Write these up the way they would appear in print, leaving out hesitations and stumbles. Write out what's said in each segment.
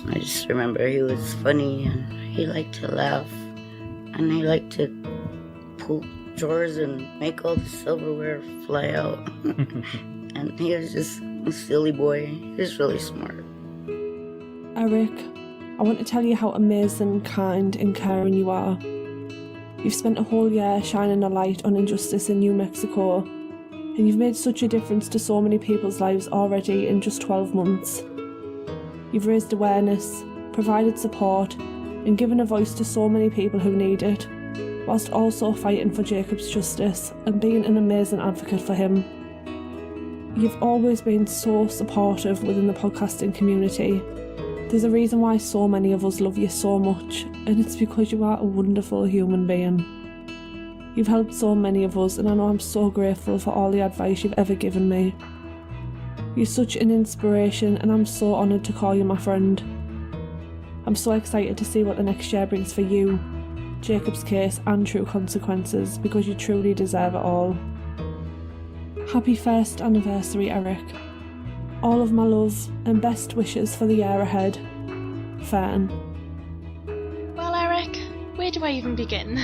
I just remember he was funny and he liked to laugh and he liked to pull drawers and make all the silverware fly out. And he was just a silly boy. He was really smart. Eric, I want to tell you how amazing, kind and caring you are. You've spent a whole year shining a light on injustice in New Mexico, and you've made such a difference to so many people's lives already in just 12 months. You've raised awareness, provided support, and given a voice to so many people who need it, whilst also fighting for Jacob's justice and being an amazing advocate for him. You've always been so supportive within the podcasting community. There's a reason why so many of us love you so much, and it's because you are a wonderful human being. You've helped so many of us, and I know I'm so grateful for all the advice you've ever given me. You're such an inspiration, and I'm so honoured to call you my friend. I'm so excited to see what the next year brings for you, Jacob's case and True Consequences, because you truly deserve it all. Happy first anniversary, Eric. All of my love and best wishes for the year ahead. Fern. Well, Eric, where do I even begin?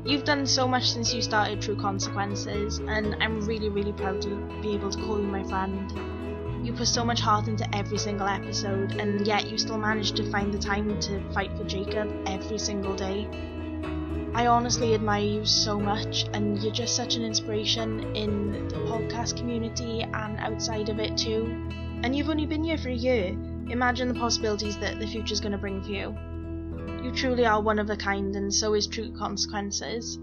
You've done so much since you started True Consequences, and I'm really, really proud to be able to call you my friend. You put so much heart into every single episode, and yet you still manage to find the time to fight for Jacob every single day. I honestly admire you so much, and you're just such an inspiration in the podcast community and outside of it too. And you've only been here for a year. Imagine the possibilities that the future's going to bring for you. You truly are one of a kind, and so is True Consequences.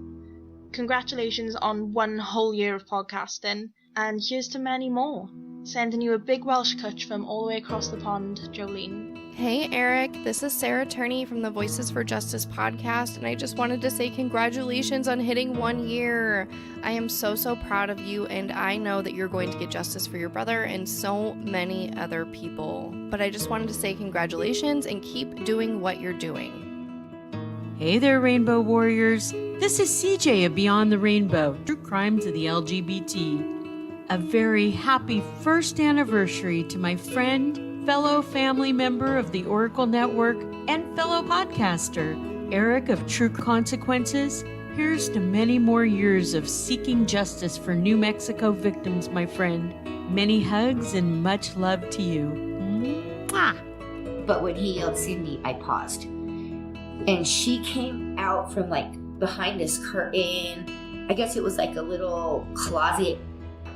Congratulations on 1 whole year of podcasting, and here's to many more. Sending you a big Welsh cwtch from all the way across the pond, Jolene. Hey Eric, this is Sarah Turney from the Voices for Justice podcast, and I just wanted to say congratulations on hitting 1 year. I am so proud of you, and I know that you're going to get justice for your brother and so many other people. But I just wanted to say congratulations and keep doing what you're doing. Hey there, Rainbow Warriors. This is CJ of Beyond the Rainbow, True Crime to the LGBT. A very happy first anniversary to my friend, fellow family member of the Oracle Network, and fellow podcaster, Eric of True Consequences. Here's to many more years of seeking justice for New Mexico victims, my friend. Many hugs and much love to you. Mwah! But when he yelled Cindy, I paused. And she came out from behind this curtain. I guess it was like a little closet,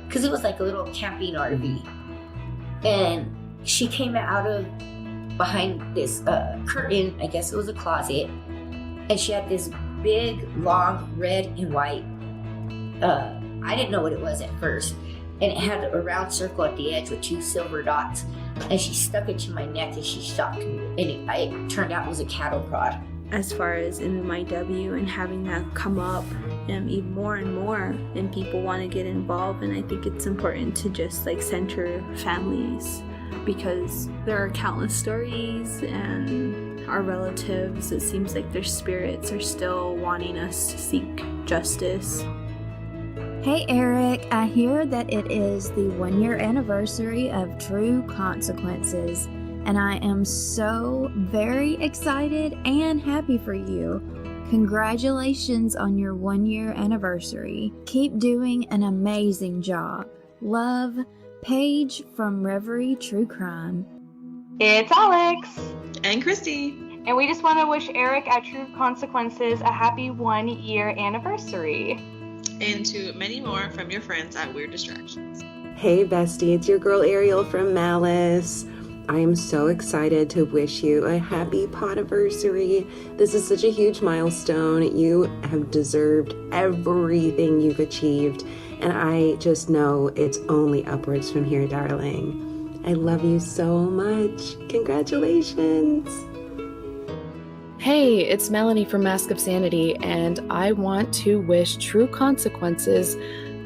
because it was like a little camping RV. And she came out of behind this curtain, I guess it was a closet, and she had this big, long, red and white, I didn't know what it was at first, and it had a round circle at the edge with 2 silver dots, and she stuck it to my neck and she shocked me, and it turned out it was a cattle prod. As far as MMIW and having that come up even more and more, and people want to get involved, and I think it's important to just center families, because there are countless stories, and our relatives, it seems like their spirits are still wanting us to seek justice. Hey Eric, I hear that it is the 1-year anniversary of True Consequences, and I am so very excited and happy for you. Congratulations on your 1-year anniversary. Keep doing an amazing job. Love, Paige from Reverie True Crime. It's Alex. And Christy. And we just want to wish Eric at True Consequences a happy 1-year anniversary. And to many more from your friends at Weird Distractions. Hey bestie, it's your girl Ariel from Malice. I am so excited to wish you a happy podiversary. This is such a huge milestone. You have deserved everything you've achieved, and I just know it's only upwards from here, darling. I love you so much. Congratulations. Hey, it's Melanie from Mask of Sanity, and I want to wish True Consequences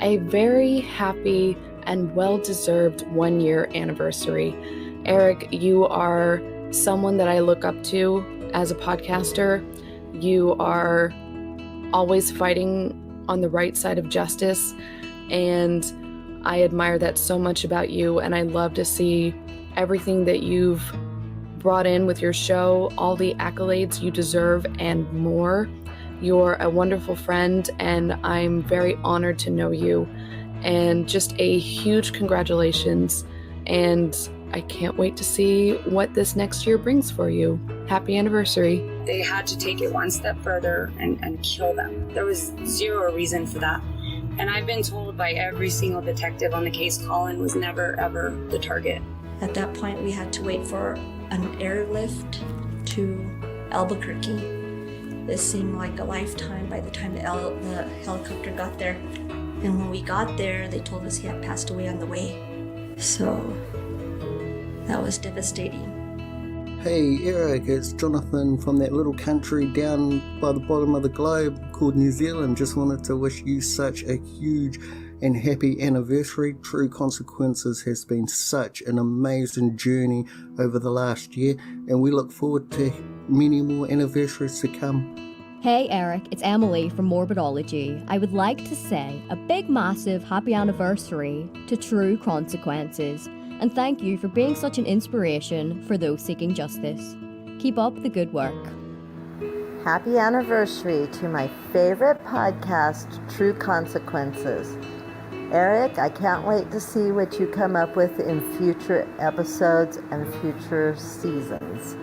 a very happy and well-deserved 1-year anniversary. Eric, you are someone that I look up to as a podcaster. You are always fighting on the right side of justice, and I admire that so much about you, and I love to see everything that you've brought in with your show all the accolades you deserve and more. You're a wonderful friend, and I'm very honored to know you. And just a huge congratulations. And I can't wait to see what this next year brings for you. Happy anniversary. They had to take it one step further and kill them. There was zero reason for that. And I've been told by every single detective on the case, Colin was never, ever the target. At that point, we had to wait for an airlift to Albuquerque. This seemed like a lifetime by the time the helicopter got there. And when we got there, they told us he had passed away on the way. So that was devastating. Hey Eric, it's Jonathan from that little country down by the bottom of the globe called New Zealand. Just wanted to wish you such a huge and happy anniversary. True Consequences has been such an amazing journey over the last year, and we look forward to many more anniversaries to come. Hey Eric, it's Emily from Morbidology. I would like to say a big massive happy anniversary to True Consequences, and thank you for being such an inspiration for those seeking justice. Keep up the good work. Happy anniversary to my favorite podcast, True Consequences. Eric, I can't wait to see what you come up with in future episodes and future seasons.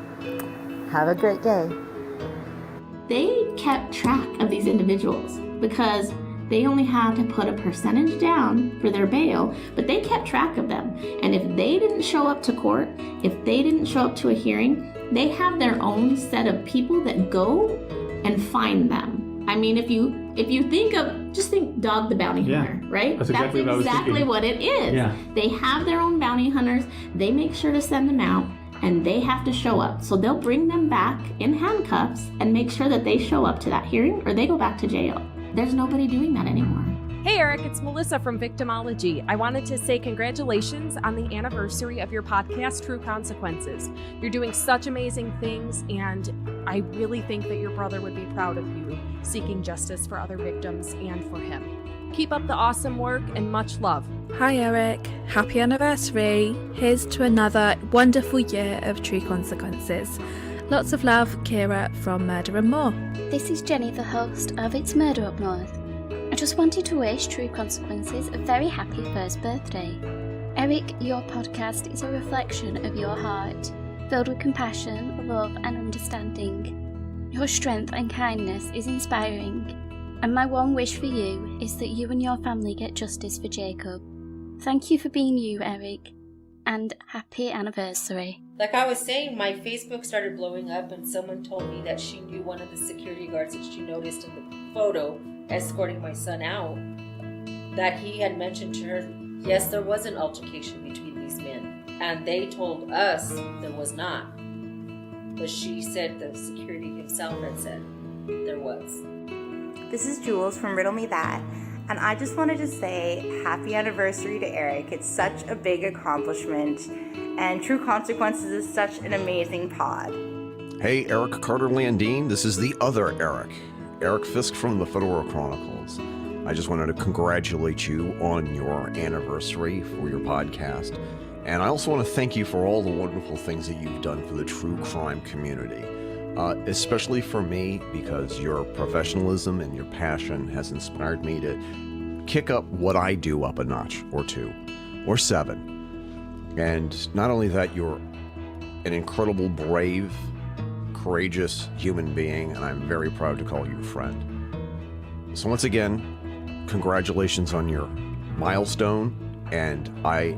Have a great day. They kept track of these individuals because they only had to put a percentage down for their bail, but they kept track of them. And if they didn't show up to court, if they didn't show up to a hearing, they have their own set of people that go and find them. I mean, if you think Dog the Bounty Hunter, right? That's exactly what it is. Yeah. They have their own bounty hunters. They make sure to send them out, and they have to show up. So they'll bring them back in handcuffs and make sure that they show up to that hearing, or they go back to jail. There's nobody doing that anymore. Hey Eric, it's Melissa from Victimology. I wanted to say congratulations on the anniversary of your podcast, True Consequences. You're doing such amazing things, and I really think that your brother would be proud of you, seeking justice for other victims and for him. Keep up the awesome work, and much love. Hi Eric, happy anniversary. Here's to another wonderful year of True Consequences. Lots of love, Kira from Murder and More. This is Jenny, the host of It's Murder Up North. I just wanted to wish True Consequences a very happy first birthday. Eric, your podcast is a reflection of your heart, filled with compassion, love and understanding. Your strength and kindness is inspiring, and my one wish for you is that you and your family get justice for Jacob. Thank you for being you, Eric, and happy anniversary. Like I was saying, my Facebook started blowing up, and someone told me that she knew one of the security guards that she noticed in the photo escorting my son out, that he had mentioned to her, yes, there was an altercation between these men, and they told us there was not. But she said the security himself had said there was. This is Jules from Riddle Me That, and I just wanted to say happy anniversary to Eric. It's such a big accomplishment, and True Consequences is such an amazing pod. Hey, Eric Carter-Landin, this is the other Eric. Eric Fisk from the Fedora Chronicles. I just wanted to congratulate you on your anniversary for your podcast. And I also want to thank you for all the wonderful things that you've done for the true crime community. Especially for me, because your professionalism and your passion has inspired me to kick up what I do up a notch or two or seven. And not only that, you're an incredible, brave, courageous human being, and I'm very proud to call you a friend. So once again, congratulations on your milestone, and I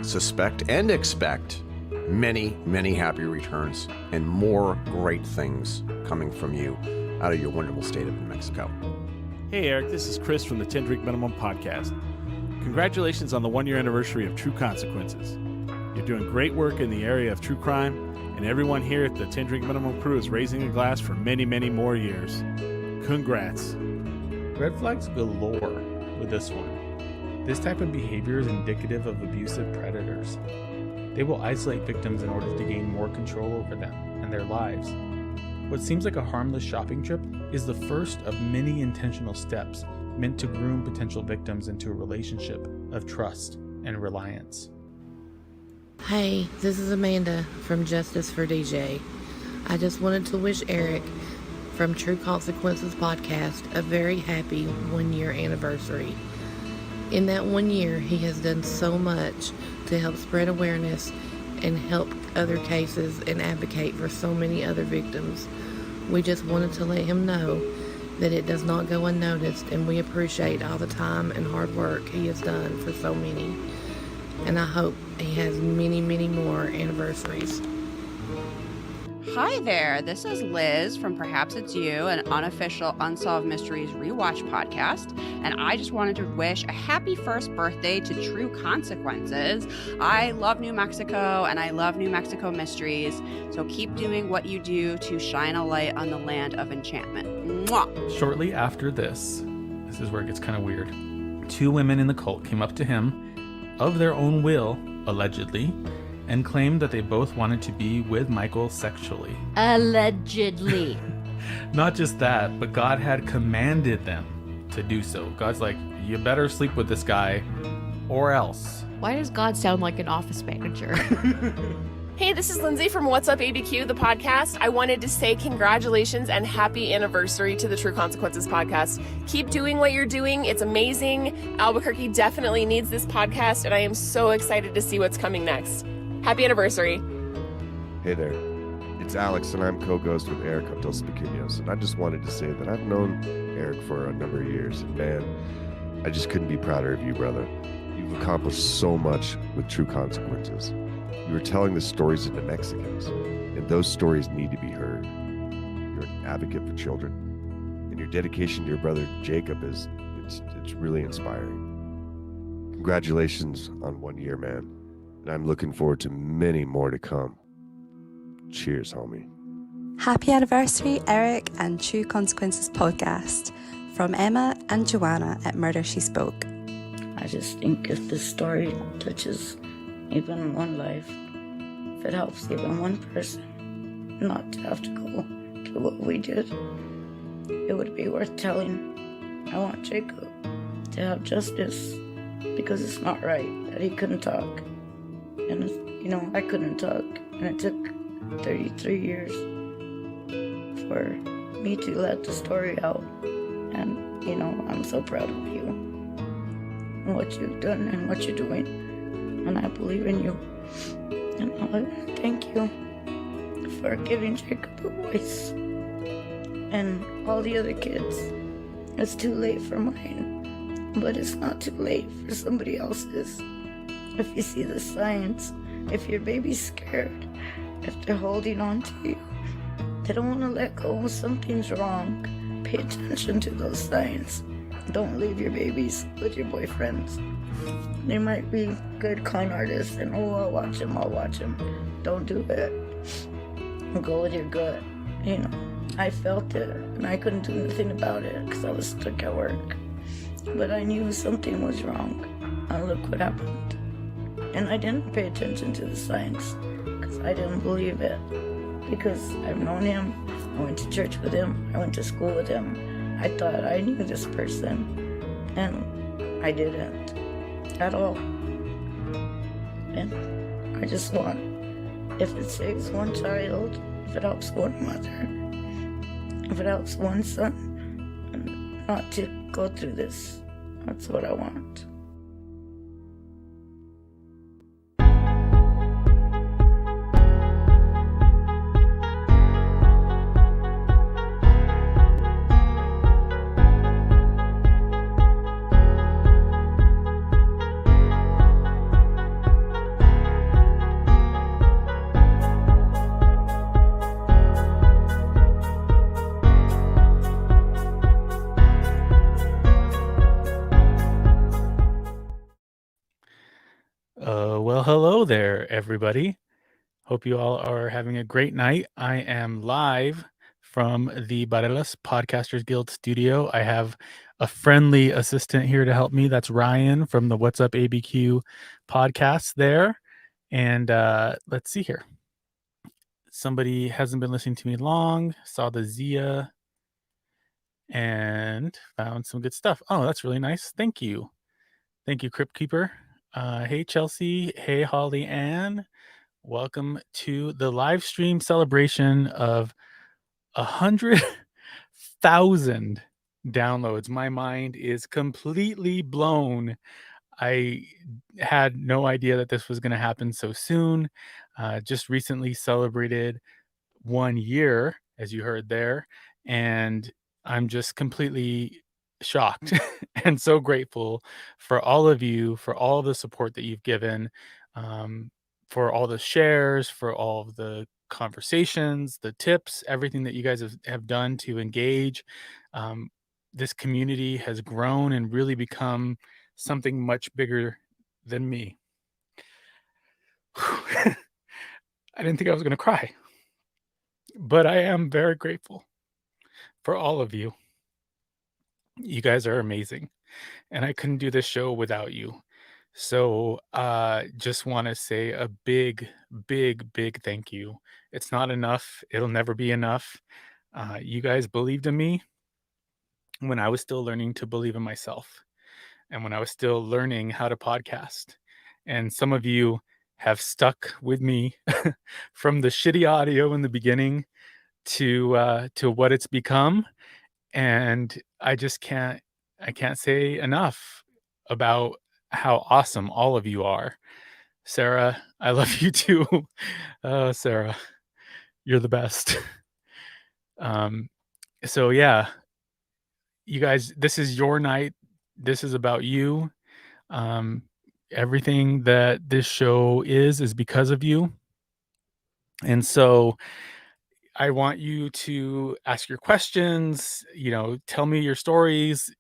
suspect and expect many, many happy returns and more great things coming from you out of your wonderful state of New Mexico. Hey Eric, this is Chris from the 10 Drink Minimum podcast. Congratulations on the 1-year anniversary of True Consequences. You're doing great work in the area of true crime, and everyone here at the 10 Drink Minimum crew is raising a glass for many, many more years. Congrats. Red flags galore with this one. This type of behavior is indicative of abusive predators. They will isolate victims in order to gain more control over them and their lives. What seems like a harmless shopping trip is the first of many intentional steps meant to groom potential victims into a relationship of trust and reliance. Hey, this is Amanda from Justice for DJ. I just wanted to wish Eric from True Consequences podcast a very happy 1-year anniversary. In that 1 year, he has done so much to help spread awareness and help other cases and advocate for so many other victims. We just wanted to let him know that it does not go unnoticed, and we appreciate all the time and hard work he has done for so many. And I hope he has many, many more anniversaries. Hi there, this is Liz from Perhaps It's You, an unofficial Unsolved Mysteries rewatch podcast, and I just wanted to wish a happy first birthday to True Consequences. I love New Mexico, and I love New Mexico mysteries, so keep doing what you do to shine a light on the land of enchantment. Mwah! Shortly after this is where it gets kind of weird. 2 women in the cult came up to him of their own will, allegedly, and claimed that they both wanted to be with Michael sexually. Allegedly. Not just that, but God had commanded them to do so. God's like, you better sleep with this guy or else. Why does God sound like an office manager? Hey, this is Lindsay from What's Up ABQ, the podcast. I wanted to say congratulations and happy anniversary to the True Consequences podcast. Keep doing what you're doing. It's amazing. Albuquerque definitely needs this podcast, and I am so excited to see what's coming next. Happy anniversary. Hey there, it's Alex, and I'm co-ghost with Eric of Dos Pequeños, and I just wanted to say that I've known Eric for a number of years, and man, I just couldn't be prouder of you, brother. You've accomplished so much with True Consequences. You are telling the stories of the Mexicans, and those stories need to be heard. You're an advocate for children, and your dedication to your brother Jacob it's really inspiring. Congratulations on 1 year, man. And I'm looking forward to many more to come. Cheers, homie. Happy anniversary, Eric and True Consequences podcast. From Emma and Joanna at Murder She Spoke. I just think if this story touches even one life, if it helps even one person not to have to go through what we did, it would be worth telling. I want Jacob to have justice, because it's not right that he couldn't talk. And, I couldn't talk, and it took 33 years for me to let the story out. And, I'm so proud of you and what you've done and what you're doing. And I believe in you. And I want to thank you for giving Jacob a voice. And all the other kids. It's too late for mine, but it's not too late for somebody else's. If you see the signs, if your baby's scared, if they're holding on to you, they don't want to let go, something's wrong. Pay attention to those signs. Don't leave your babies with your boyfriends. They might be good con artists and, I'll watch them. Don't do it. Go with your gut. I felt it, and I couldn't do anything about it because I was stuck at work. But I knew something was wrong, and look what happened. And I didn't pay attention to the signs because I didn't believe it. Because I've known him, I went to church with him, I went to school with him. I thought I knew this person, and I didn't at all. And I just want, if it saves one child, if it helps one mother, if it helps one son, not to go through this, that's what I want. Well, hello there, everybody. Hope you all are having a great night. I am live from the Barelas Podcasters Guild studio. I have a friendly assistant here to help me. That's Ryan from the What's Up ABQ podcast there. And let's see here. Somebody hasn't been listening to me long, saw the Zia, and found some good stuff. Oh, that's really nice. Thank you. Thank you, Crypt Keeper. Hey, Chelsea. Hey, Holly Ann. Welcome to the live stream celebration of 100,000 downloads. My mind is completely blown. I had no idea that this was going to happen so soon. Just recently celebrated 1 year, as you heard there, and I'm just completely shocked and so grateful for all of you, for all the support that you've given, um, for all the shares, for all of the conversations, the tips, everything that you guys have done to engage. Um, this community has grown and really become something much bigger than me. I didn't think I was going to cry, but I am very grateful for all of you. You guys are amazing, and I couldn't do this show without you. So, just want to say a big, big, big thank you. It's not enough. It'll never be enough. You guys believed in me when I was still learning to believe in myself, and when I was still learning how to podcast. And some of you have stuck with me from the shitty audio in the beginning to what it's become. And I can't say enough about how awesome all of you are. Sarah, I love you too. Sarah, you're the best. Um, so yeah, you guys, this is your night. This is about you. Um, Everything that this show is because of you. And so I want you to ask your questions, tell me your stories.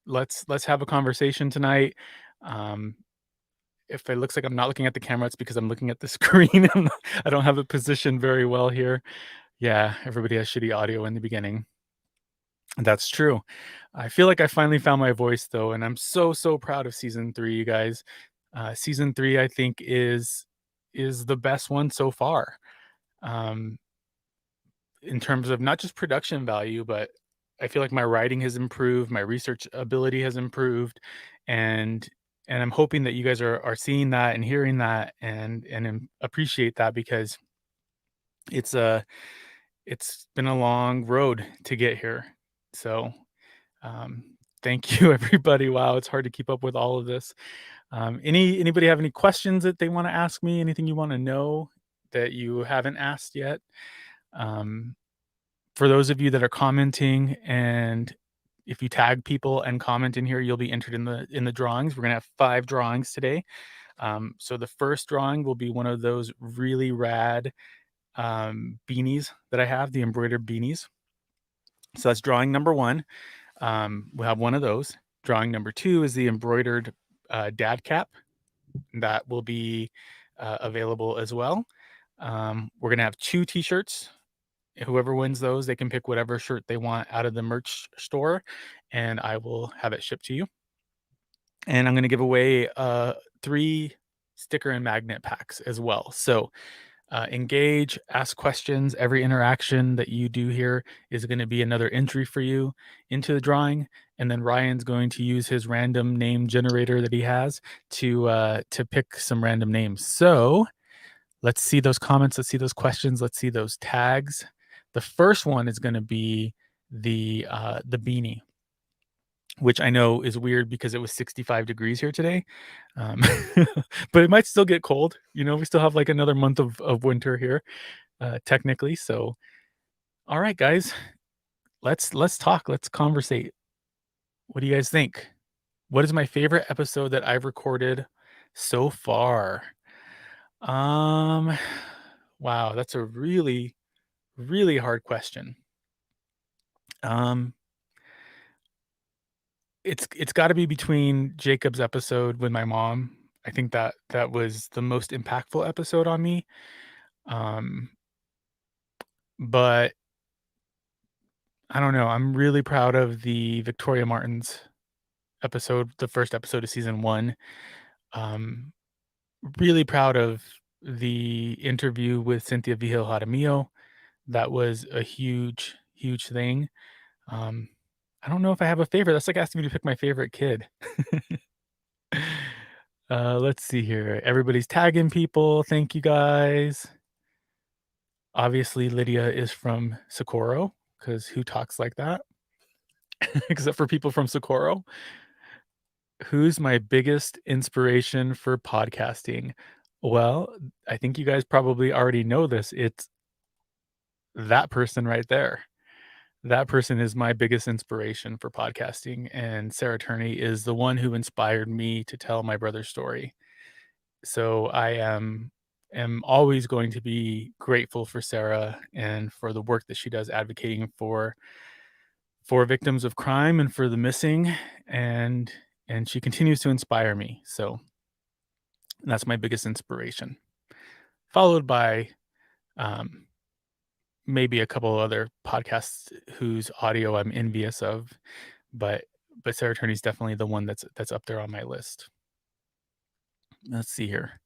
Let's have a conversation tonight. Um, if it looks like I'm not looking at the camera, it's because I'm looking at the screen. I don't have it positioned very well here. Yeah, everybody has shitty audio in the beginning. That's true. I feel like I finally found my voice though, and I'm so proud of season 3, you guys. Season 3, I think is the best one so far. In terms of not just production value, but I feel like my writing has improved, my research ability has improved, and I'm hoping that you guys are seeing that and hearing that and appreciate that, because it's been a long road to get here. So um, thank you, everybody. Wow, it's hard to keep up with all of this. Anybody have any questions that they want to ask me? Anything you want to know that you haven't asked yet? For those of you that are commenting, and if you tag people and comment in here, you'll be entered in the drawings. We're gonna have 5 drawings today. So the first drawing will be one of those really rad beanies that I have, the embroidered beanies. So that's drawing number 1. We'll have one of those. Drawing number 2 is the embroidered dad cap. That will be available as well. We're gonna have 2 t-shirts. Whoever wins those, they can pick whatever shirt they want out of the merch store, and I will have it shipped to you. And I'm going to give away 3 sticker and magnet packs as well. So engage, ask questions. Every interaction that you do here is going to be another entry for you into the drawing. And then Ryan's going to use his random name generator that he has to pick some random names. So let's see those comments. Let's see those questions. Let's see those tags. The first one is going to be the beanie, which I know is weird because it was 65 degrees here today, but it might still get cold. We still have like another month of winter here, technically. So, all right, guys, let's talk. Let's conversate. What do you guys think? What is my favorite episode that I've recorded so far? Wow, that's a really, really hard question. It's got to be between Jacob's episode with my mom. I think that was the most impactful episode on me. But I don't know. I'm really proud of the Victoria Martins episode, the first episode of season 1. Really proud of the interview with Cynthia Vigil Jaramillo. That was a huge, huge thing. I don't know if I have a favorite. That's like asking me to pick my favorite kid. Let's see here. Everybody's tagging people. Thank you guys. Obviously, Lydia is from Socorro, because who talks like that? Except for people from Socorro. Who's my biggest inspiration for podcasting? Well, I think you guys probably already know this. It's that person right there. That person is my biggest inspiration for podcasting, and Sarah Turney is the one who inspired me to tell my brother's story. So I am always going to be grateful for Sarah and for the work that she does advocating for victims of crime and for the missing, and she continues to inspire me. So that's my biggest inspiration, followed by maybe a couple other podcasts whose audio I'm envious of, but Sarah Turney's definitely the one that's up there on my list. Let's see here.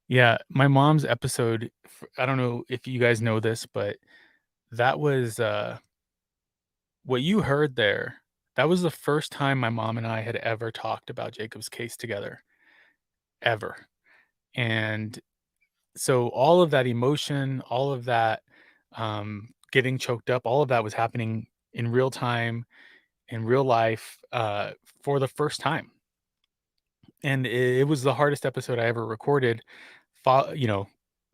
Yeah, my mom's episode, I don't know if you guys know this, but that was what you heard there. That was the first time my mom and I had ever talked about Jacob's case together, ever. And so all of that emotion, all of that getting choked up, all of that was happening in real time, in real life, for the first time. And it was the hardest episode I ever recorded,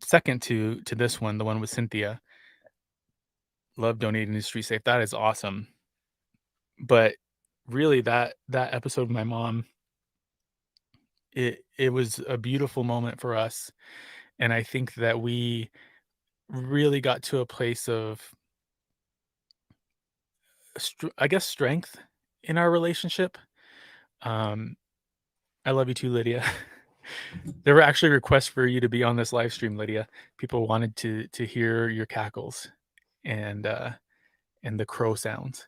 second to this one, the one with Cynthia. Love donating to Street Safe. That is awesome. But really, that episode with my mom, it was a beautiful moment for us. And I think that we really got to a place of I guess strength in our relationship. I love you too, Lydia. There were actually requests for you to be on this live stream, Lydia. People wanted to hear your cackles and the crow sounds.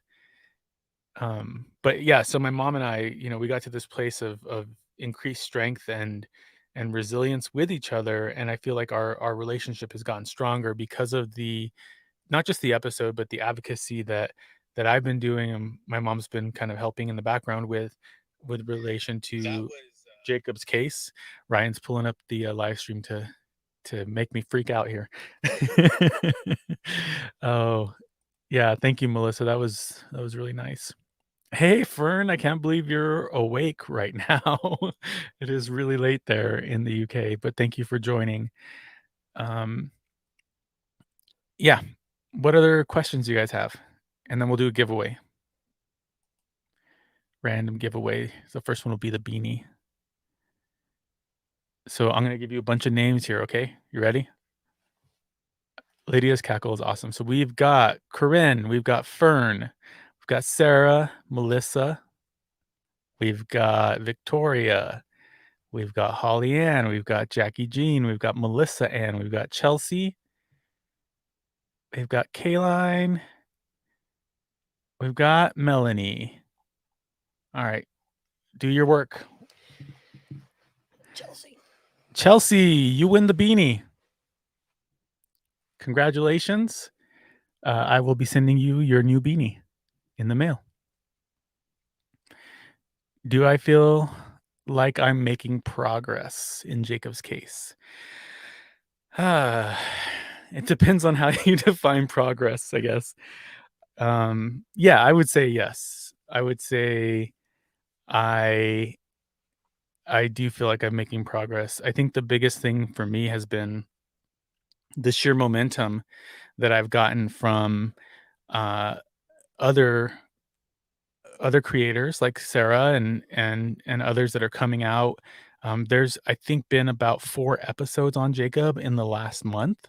But yeah, so my mom and I, we got to this place of increased strength and resilience with each other, and I feel like our relationship has gotten stronger because of not just the episode, but the advocacy that I've been doing, and my mom's been kind of helping in the background with relation to Jacob's case. Ryan's pulling up the live stream to make me freak out here. Oh, yeah, thank you, Melissa. That was really nice. Hey, Fern, I can't believe you're awake right now. It is really late there in the UK, but thank you for joining. Yeah. What other questions do you guys have? And then we'll do a giveaway. Random giveaway. The first one will be the beanie. So I'm going to give you a bunch of names here, okay? You ready? Lydia's cackle is awesome. So we've got Corinne, we've got Fern, we've got Sarah, Melissa, we've got Victoria, we've got Holly Ann, we've got Jackie Jean, we've got Melissa Ann, we've got Chelsea, we've got Kayline, we've got Melanie. All right, do your work. Chelsea, you win the beanie. Congratulations. I will be sending you your new beanie in the mail. Do I feel like I'm making progress in Jacob's case? It depends on how you define progress, I guess. Yeah, I would say yes. I would say I do feel like I'm making progress. I think the biggest thing for me has been the sheer momentum that I've gotten from other creators like Sarah and others that are coming out. There's, I think, been about 4 episodes on Jacob in the last month,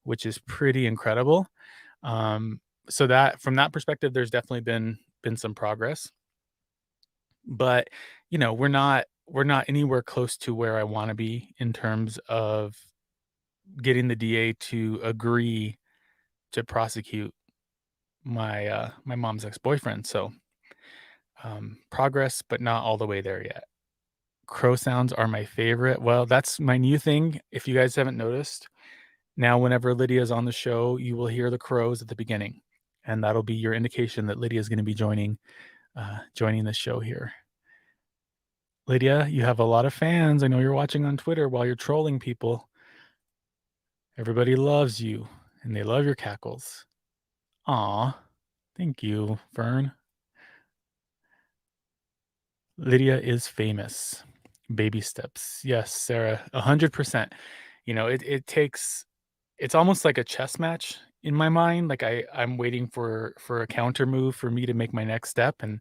which is pretty incredible. So that from that perspective, there's definitely been some progress. But we're not anywhere close to where I want to be in terms of getting the DA to agree to prosecute my mom's ex-boyfriend. So progress, but not all the way there yet. Crow sounds are my favorite. Well, that's my new thing. If you guys haven't noticed, now whenever Lydia's on the show, you will hear the crows at the beginning, and that'll be your indication that Lydia's going to be joining the show here. Lydia, you have a lot of fans. I know you're watching on Twitter while you're trolling people. Everybody loves you, and they love your cackles. Aw, thank you, Fern. Lydia is famous. Baby steps. Yes, Sarah, 100%. It takes. It's almost like a chess match in my mind. Like I'm waiting for a counter move for me to make my next step, and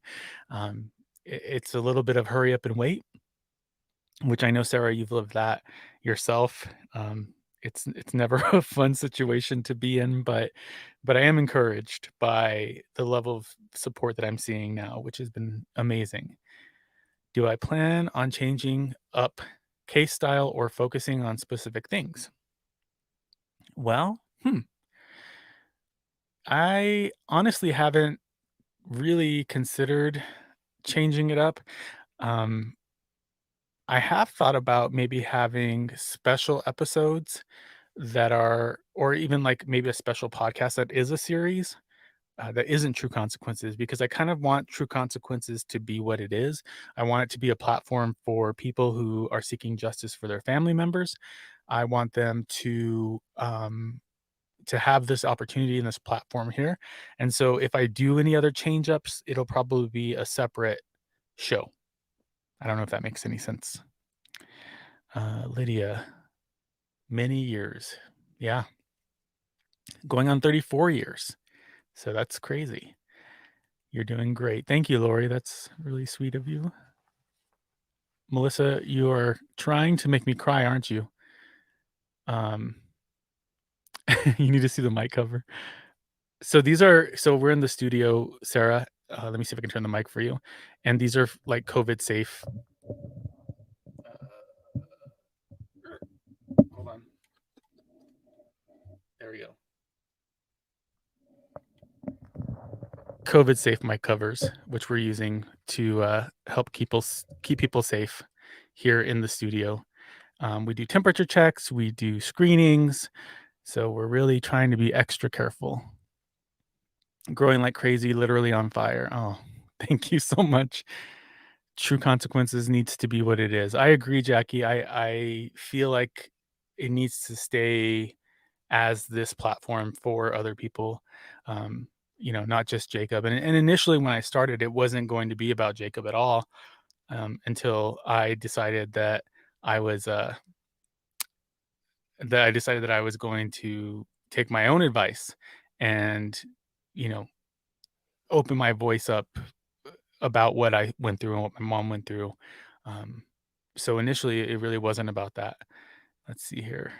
um, it's a little bit of hurry up and wait, which I know, Sarah, you've lived that yourself. Um, it's never a fun situation to be in, but I am encouraged by the level of support that I'm seeing now, which has been amazing. Do I plan on changing up case style or focusing on specific things? Well, I honestly haven't really considered changing it up. Um, I have thought about maybe having special episodes that are, or even like maybe a special podcast that is a series that isn't True Consequences, because I kind of want True Consequences to be what it is. I want it to be a platform for people who are seeking justice for their family members. I want them to have this opportunity and this platform here. And so if I do any other change ups, it'll probably be a separate show. I don't know if that makes any sense. Lydia, many years. Yeah. Going on 34 years. So that's crazy. You're doing great. Thank you, Lori. That's really sweet of you. Melissa, you are trying to make me cry, aren't you? You need to see the mic cover. So we're in the studio, Sarah. Let me see if I can turn the mic for you. And these are like COVID safe. Hold on. There we go. COVID safe mic covers, which we're using to help keep people safe here in the studio. We do temperature checks, we do screenings, so we're really trying to be extra careful. Growing like crazy, literally on fire. Oh, thank you so much. True Consequences needs to be what it is. I agree, Jackie. I feel like it needs to stay as this platform for other people. Not just Jacob. And initially when I started, it wasn't going to be about Jacob at all, until I decided that I was going to take my own advice and, you know, open my voice up about what I went through and what my mom went through. So initially it really wasn't about that. Let's see here.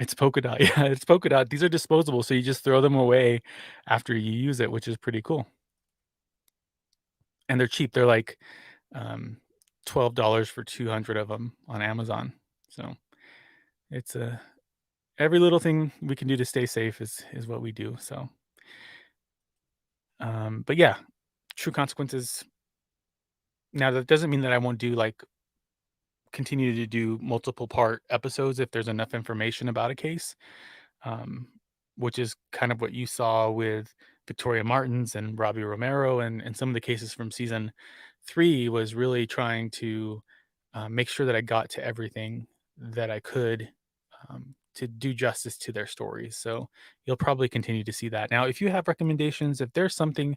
It's polka dot. Yeah, it's polka dot. These are disposable, so you just throw them away after you use it, which is pretty cool. And they're cheap. They're like $12 for 200 of them on Amazon. So it's every little thing we can do to stay safe is what we do. So, but yeah, True Consequences. Now that doesn't mean that I won't continue to do multiple part episodes if there's enough information about a case, which is kind of what you saw with Victoria Martins and Robbie Romero and some of the cases from season 3 was really trying to make sure that I got to everything that I could to do justice to their stories. So you'll probably continue to see that. Now, if you have recommendations, if there's something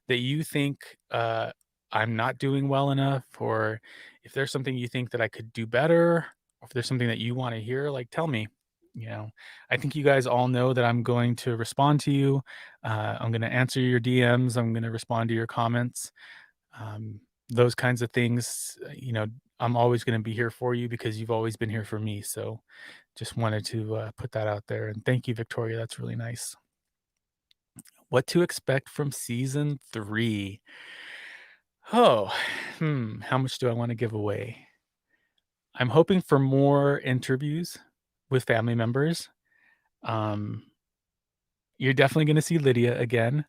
that you think I'm not doing well enough, or if there's something you think that I could do better, or if there's something that you want to hear, like tell me. I think you guys all know that I'm going to respond to you. I'm going to answer your DMs. I'm going to respond to your comments. Those kinds of things, I'm always going to be here for you because you've always been here for me. So just wanted to put that out there. And thank you, Victoria. That's really nice. What to expect from season 3? Oh, how much do I want to give away? I'm hoping for more interviews with family members. You're definitely going to see Lydia again.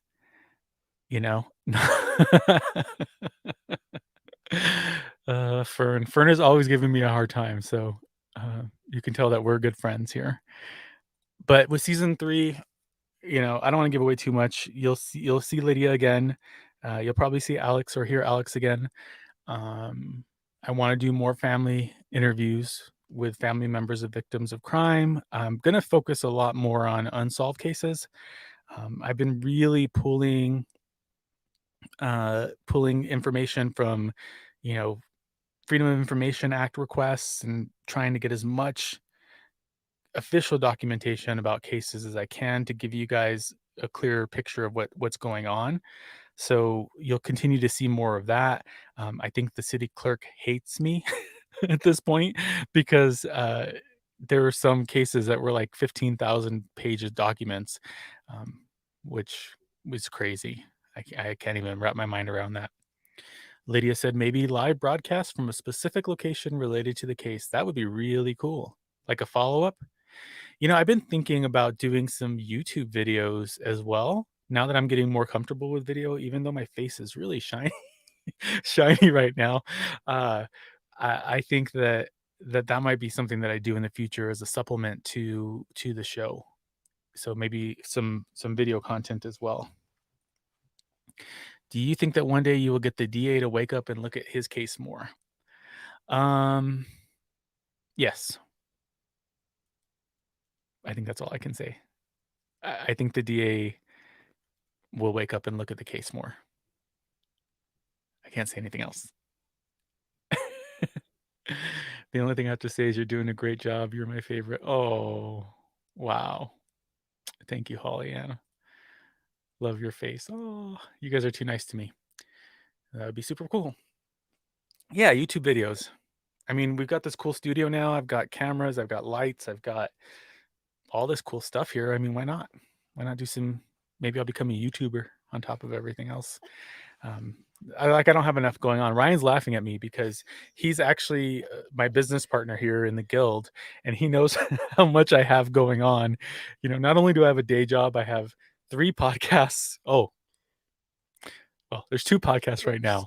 Fern is always giving me a hard time, so you can tell that we're good friends here. But with season 3, I don't want to give away too much. You'll see Lydia again. You'll probably see Alex or hear Alex again. I want to do more family interviews with family members of victims of crime. I'm going to focus a lot more on unsolved cases. I've been really pulling information from, Freedom of Information Act requests and trying to get as much official documentation about cases as I can to give you guys a clearer picture of what's going on. So you'll continue to see more of that. I think the city clerk hates me at this point because there were some cases that were like 15,000 pages documents, which was crazy. I can't even wrap my mind around that. Lydia said maybe live broadcast from a specific location related to the case. That would be really cool. Like a follow-up. I've been thinking about doing some YouTube videos as well. Now that I'm getting more comfortable with video, even though my face is really shiny, shiny right now, I think that might be something that I do in the future as a supplement to the show. So maybe some video content as well. Do you think that one day you will get the DA to wake up and look at his case more? Yes. I think that's all I can say. I think the DA will wake up and look at the case more. I can't say anything else. The only thing I have to say is you're doing a great job. You're my favorite. Oh, wow. Thank you, Holly Anna. Love your face. Oh, you guys are too nice to me. That would be super cool. Yeah, YouTube videos. I mean, we've got this cool studio now. I've got cameras. I've got lights. I've got all this cool stuff here. I mean, why not? Why not do some? Maybe I'll become a YouTuber on top of everything else. I don't have enough going on. Ryan's laughing at me because he's actually my business partner here in the guild, and he knows how much I have going on. Not only do I have a day job, I have 3 podcasts. Oh, well, there's 2 podcasts right now.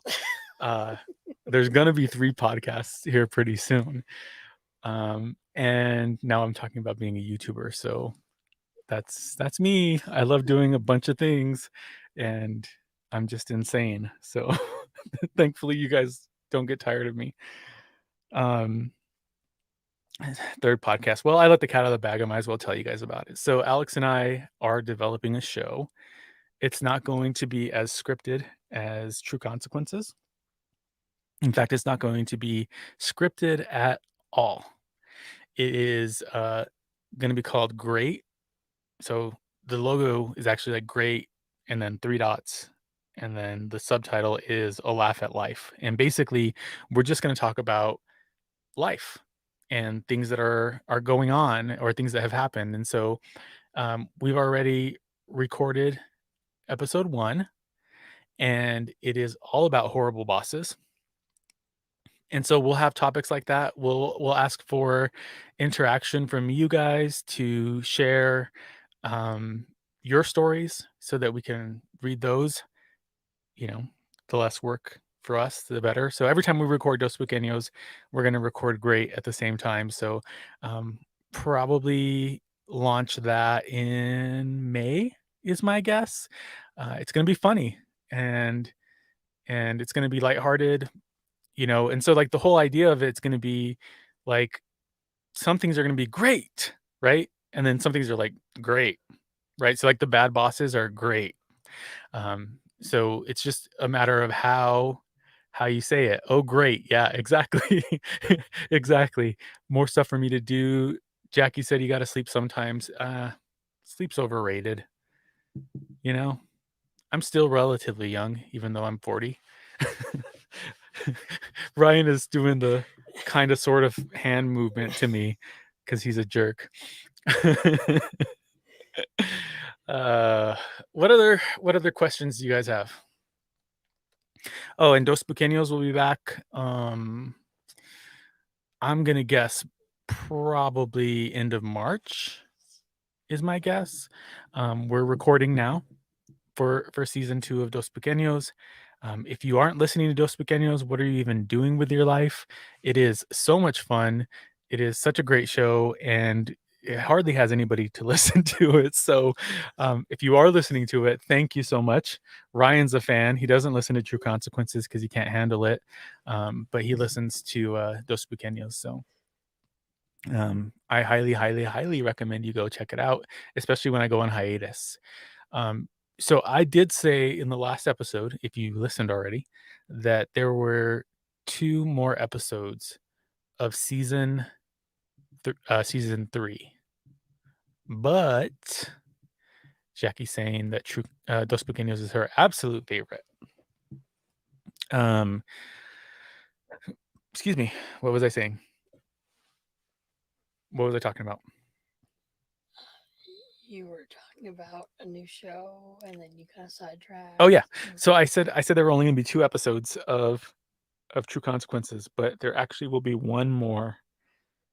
There's gonna be 3 podcasts here pretty soon. And now I'm talking about being a YouTuber. So that's me. I love doing a bunch of things, and I'm just insane. So thankfully you guys don't get tired of me. 3rd podcast. Well, I let the cat out of the bag. I might as well tell you guys about it. So Alex and I are developing a show. It's not going to be as scripted as True Consequences. In fact, it's not going to be scripted at all. It is going to be called Great. So the logo is actually like great and then 3 dots. And then the subtitle is A Laugh at Life. And basically, we're just going to talk about life and things that are going on or things that have happened. And so we've already recorded episode 1, and it is all about horrible bosses. And so we'll have topics like that. We'll ask for interaction from you guys to share your stories so that we can read those. The less work for us, the better. So every time we record Dos Pequeños, we're going to record Great at the same time. So probably launch that in May is my guess. It's going to be funny and it's going to be lighthearted, and so like the whole idea of it's going to be like some things are going to be great, right? And then some things are like great, right? So like the bad bosses are great. So it's just a matter of how you say it. Oh, great. Yeah, exactly. Exactly. More stuff for me to do. Jackie said you got to sleep sometimes. Sleep's overrated. I'm still relatively young, even though I'm 40. Ryan is doing the kind of sort of hand movement to me because he's a jerk. What other questions do you guys have? Oh, and Dos Pequeños will be back. I'm gonna guess probably end of March is my guess. We're recording now for season 2 of Dos Pequeños. If you aren't listening to Dos Pequeños, what are you even doing with your life? It is so much fun. It is such a great show, and it hardly has anybody to listen to it. So if you are listening to it, thank you so much. Ryan's a fan. He doesn't listen to True Consequences because he can't handle it, but he listens to Dos Pequeños. So I highly, highly, highly recommend you go check it out, especially when I go on hiatus. So I did say in the last episode, if you listened already, that there were 2 more episodes of season 3, but Jackie's saying that Dos Pequeños is her absolute favorite. Excuse me, what was I saying? What was I talking about? You were talking about a new show, and then you kind of sidetracked. Oh yeah, so I said there were only going to be 2 episodes of True Consequences, but there actually will be 1 more.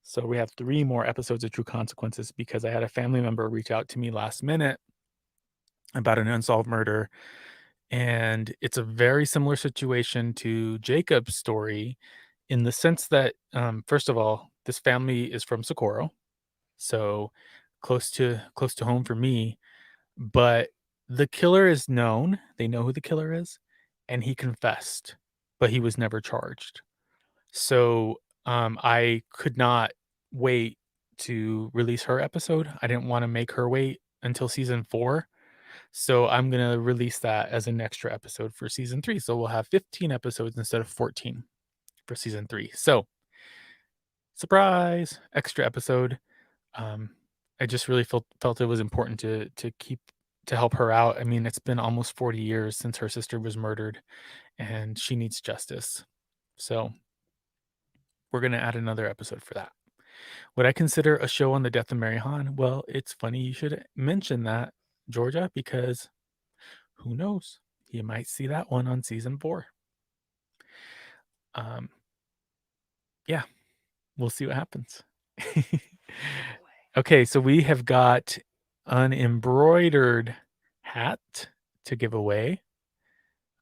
So we have 3 more episodes of True Consequences because I had a family member reach out to me last minute about an unsolved murder, and it's a very similar situation to Jacob's story in the sense that first of all, this family is from Socorro, so close to home for me, but the killer is known. They know who the killer is, and he confessed, but he was never charged. So I could not wait to release her episode. I didn't want to make her wait until season 4. So I'm going to release that as an extra episode for season 3. So we'll have 15 episodes instead of 14 for season 3. So surprise, extra episode. I just really felt it was important to help her out. I mean, it's been almost 40 years since her sister was murdered, and she needs justice. So we're going to add another episode for that. Would I consider a show on the death of Mary Hahn? Well, it's funny you should mention that, Georgia, because who knows? You might see that one on season 4. Yeah, we'll see what happens. Okay, so we have got an embroidered hat to give away.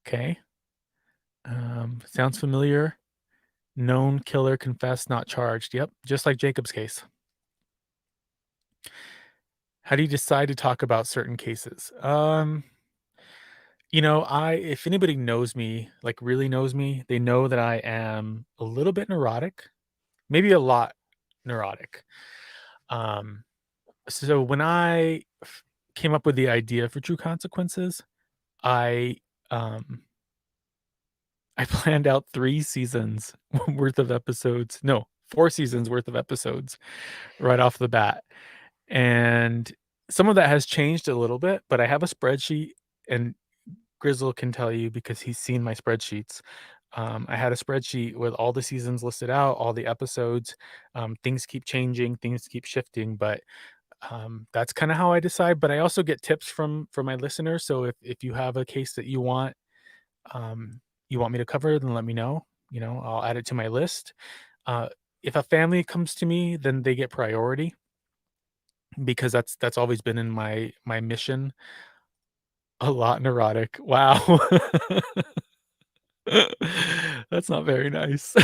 Okay. Sounds familiar. Known killer confessed, not charged. Yep, just like Jacob's case. How do you decide to talk about certain cases? If anybody knows me, like really knows me, they know that I am a little bit neurotic, maybe a lot neurotic. So when I came up with the idea for True Consequences, I planned out 3 seasons worth of episodes. No, 4 seasons worth of episodes right off the bat. And some of that has changed a little bit, but I have a spreadsheet, and Grizzle can tell you because he's seen my spreadsheets. I had a spreadsheet with all the seasons listed out, all the episodes. Things keep changing, things keep shifting, but that's kind of how I decide. But I also get tips from my listeners. So if you have a case that you want me to cover, then let me know. I'll add it to my list. If a family comes to me, then they get priority because that's always been in my mission. A lot neurotic. Wow. That's not very nice.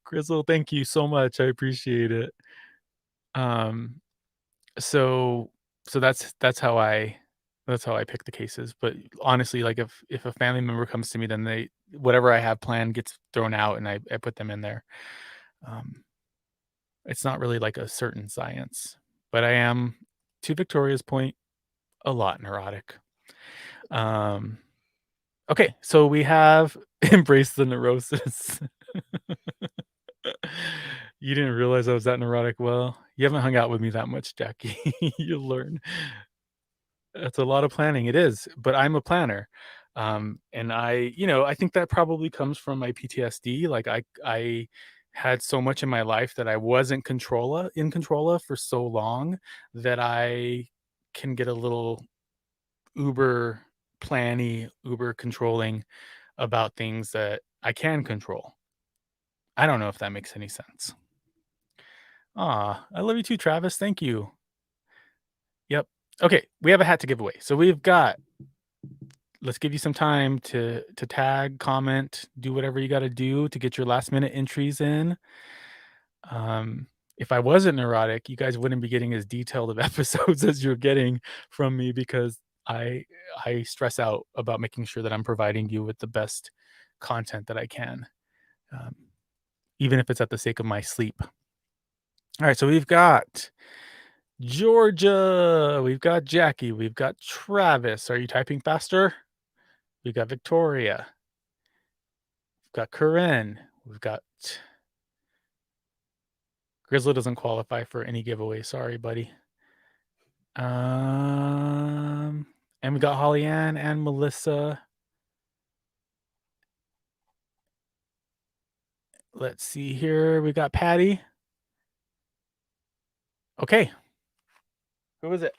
Grizzle, thank you so much. I appreciate it. So that's how I pick the cases. But honestly, like if a family member comes to me, then whatever I have planned gets thrown out and I put them in there. It's not really like a certain science, but I am, to Victoria's point, a lot neurotic. Okay, so we have embraced the neurosis. You didn't realize I was that neurotic? Well, you haven't hung out with me that much, Jackie. You'll learn. That's a lot of planning. It is, but I'm a planner. And I think that probably comes from my PTSD. Like I had so much in my life that I wasn't in control of for so long that I can get a little uber planny, uber controlling about things that I can control. I don't know if that makes any sense. I love you too, Travis. Thank you. Yep. Okay, we have a hat to give away. So let's give you some time to tag, comment, do whatever you got to do to get your last minute entries in. If I wasn't neurotic, you guys wouldn't be getting as detailed of episodes as you're getting from me, because I stress out about making sure that I'm providing you with the best content that I can, even if it's at the sake of my sleep. All right, so we've got Georgia, we've got Jackie, we've got Travis. Are you typing faster? We've got Victoria, we've got Corinne, we've got Grizzly doesn't qualify for any giveaway. Sorry, buddy. And we got Holly Ann and Melissa. Let's see here. We got Patty. Okay. Who is it?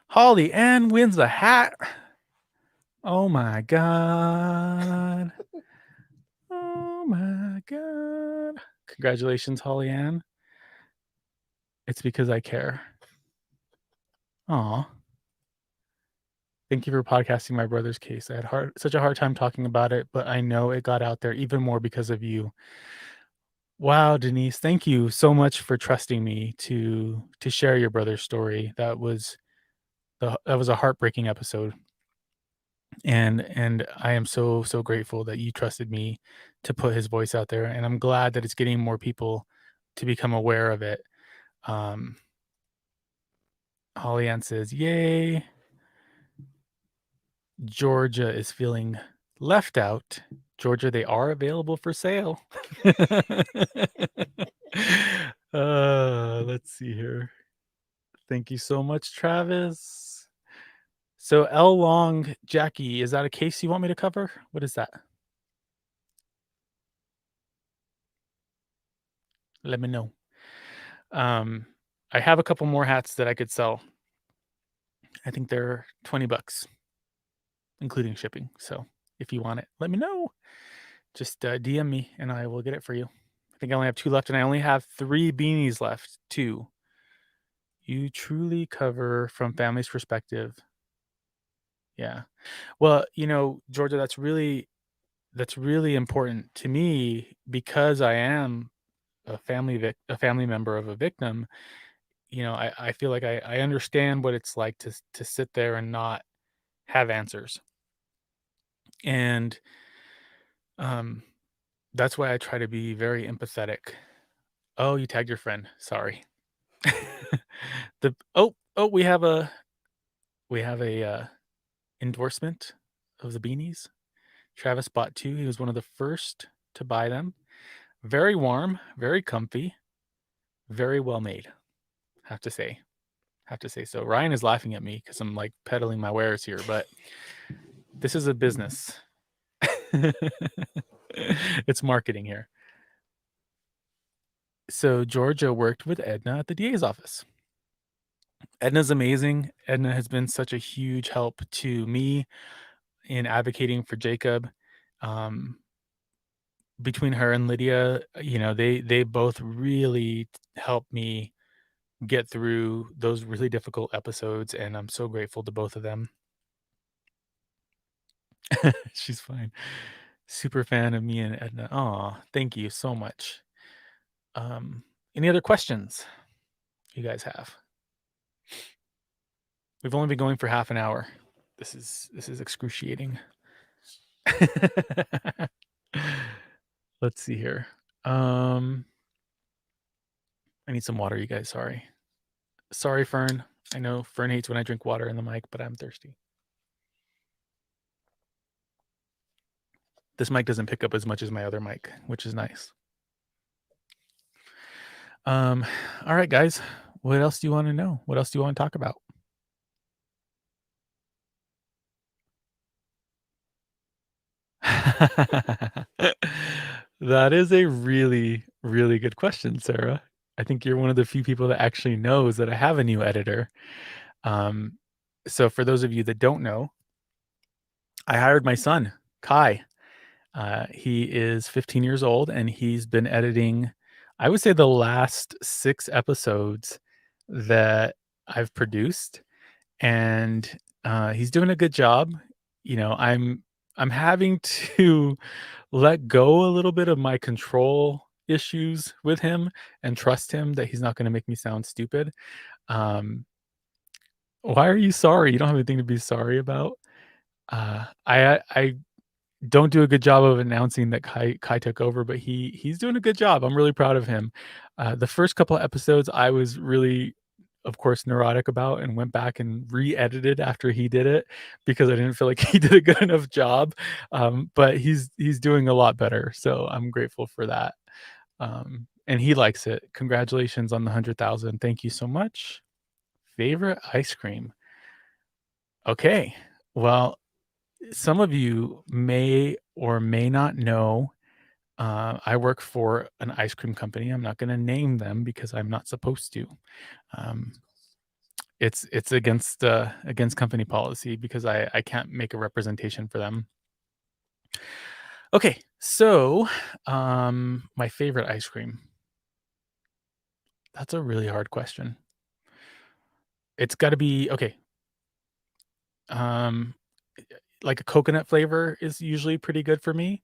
Holly Ann wins a hat. Oh my God. Oh my God. Congratulations, Holly Ann. It's because I care. Aw. Thank you for podcasting my brother's case. I had such a hard time talking about it, but I know it got out there even more because of you. Wow, Denise, thank you so much for trusting me to share your brother's story. That was a heartbreaking episode. And I am so grateful that you trusted me to put his voice out there, and I'm glad that it's getting more people to become aware of it. Holly Ann says, "Yay." Georgia is feeling left out. Georgia, they are available for sale. Let's see here. Thank you so much, Travis. So L Long, Jackie, is that a case you want me to cover? What is that? Let me know. I have a couple more hats that I could sell. I think they're $20, including shipping. So if you want it, let me know. Just DM me and I will get it for you. I think I only have 2 left, and I only have 3 beanies left. 2. You truly cover from family's perspective. Yeah. Well, Georgia, that's really important to me, because I am a family member of a victim. I feel like I understand what it's like to sit there and not have answers. And that's why I try to be very empathetic. Oh, you tagged your friend. Sorry. We have a endorsement of the beanies. Travis bought 2. He was one of the first to buy them. Very warm, very comfy, very well made. Have to say so. Ryan is laughing at me because I'm like peddling my wares here, but this is a business. It's marketing here. So Georgia worked with Edna at the DA's office. Edna's amazing. Edna has been such a huge help to me in advocating for Jacob. Between her and Lydia, they both really helped me get through those really difficult episodes, and I'm so grateful to both of them. She's fine. Super fan of me and Edna. Aw, thank you so much. Any other questions you guys have? We've only been going for half an hour. This is excruciating. Let's see here. I need some water, you guys. Sorry, Fern. I know Fern hates when I drink water in the mic, but I'm thirsty. This mic doesn't pick up as much as my other mic, which is nice. All right, guys. What else do you want to know? What else do you want to talk about? That is a really, really good question, Sarah. I think you're one of the few people that actually knows that I have a new editor. So for those of you that don't know, I hired my son, Kai. He is 15 years old, and he's been editing, I would say, the last 6 episodes that I've produced, and he's doing a good job. I'm having to let go a little bit of my control issues with him and trust him that he's not going to make me sound stupid. Um, why are you sorry? You don't have anything to be sorry about. I don't do a good job of announcing that Kai took over, but he's doing a good job. I'm really proud of him. The first couple of episodes, I was really, of course, neurotic about and went back and re-edited after he did it because I didn't feel like he did a good enough job. But he's doing a lot better, so I'm grateful for that. And he likes it. Congratulations on the 100,000. Thank you so much. Favorite ice cream. Okay. Well, some of you may or may not know, I work for an ice cream company. I'm not going to name them because I'm not supposed to. Um, it's against company policy because I can't make a representation for them. Okay, so my favorite ice cream. That's a really hard question. It's got to be okay. Um, like a coconut flavor is usually pretty good for me,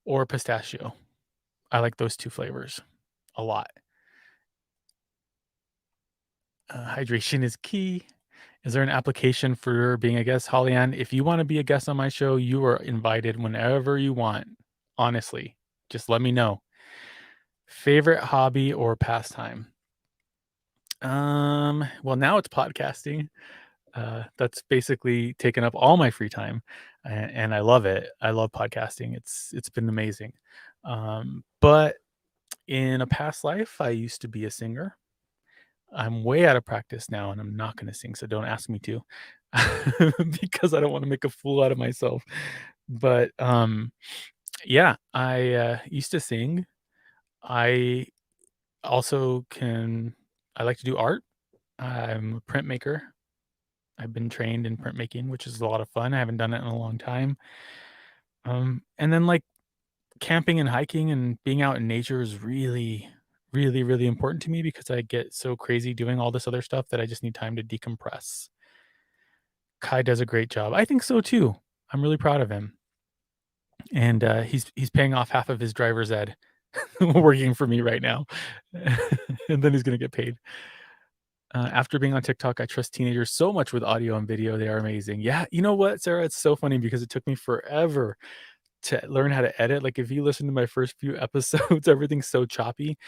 or pistachio. I like those two flavors a lot. Hydration is key. Is there an application for being a guest, Holly Ann? If you want to be a guest on my show, you are invited whenever you want. Honestly, just let me know. Favorite hobby or pastime? Well, now it's podcasting. That's basically taken up all my free time, and I love it. I love podcasting. It's been amazing. But in a past life, I used to be a singer. I'm way out of practice now, and I'm not going to sing, so don't ask me to, because I don't want to make a fool out of myself. But yeah, I used to sing. I also can. I like to do art. I'm a printmaker. I've been trained in printmaking, which is a lot of fun. I haven't done it in a long time. And then like camping and hiking and being out in nature is really, really, really important to me because I get so crazy doing all this other stuff that I just need time to decompress. Kai does a great job. I think so too. I'm really proud of him. And he's paying off half of his driver's ed working for me right now. And then he's going to get paid. After being on TikTok, I trust teenagers so much with audio and video. They are amazing. Yeah, you know what, Sarah? It's so funny because it took me forever to learn how to edit. Like if you listen to my first few episodes, everything's so choppy.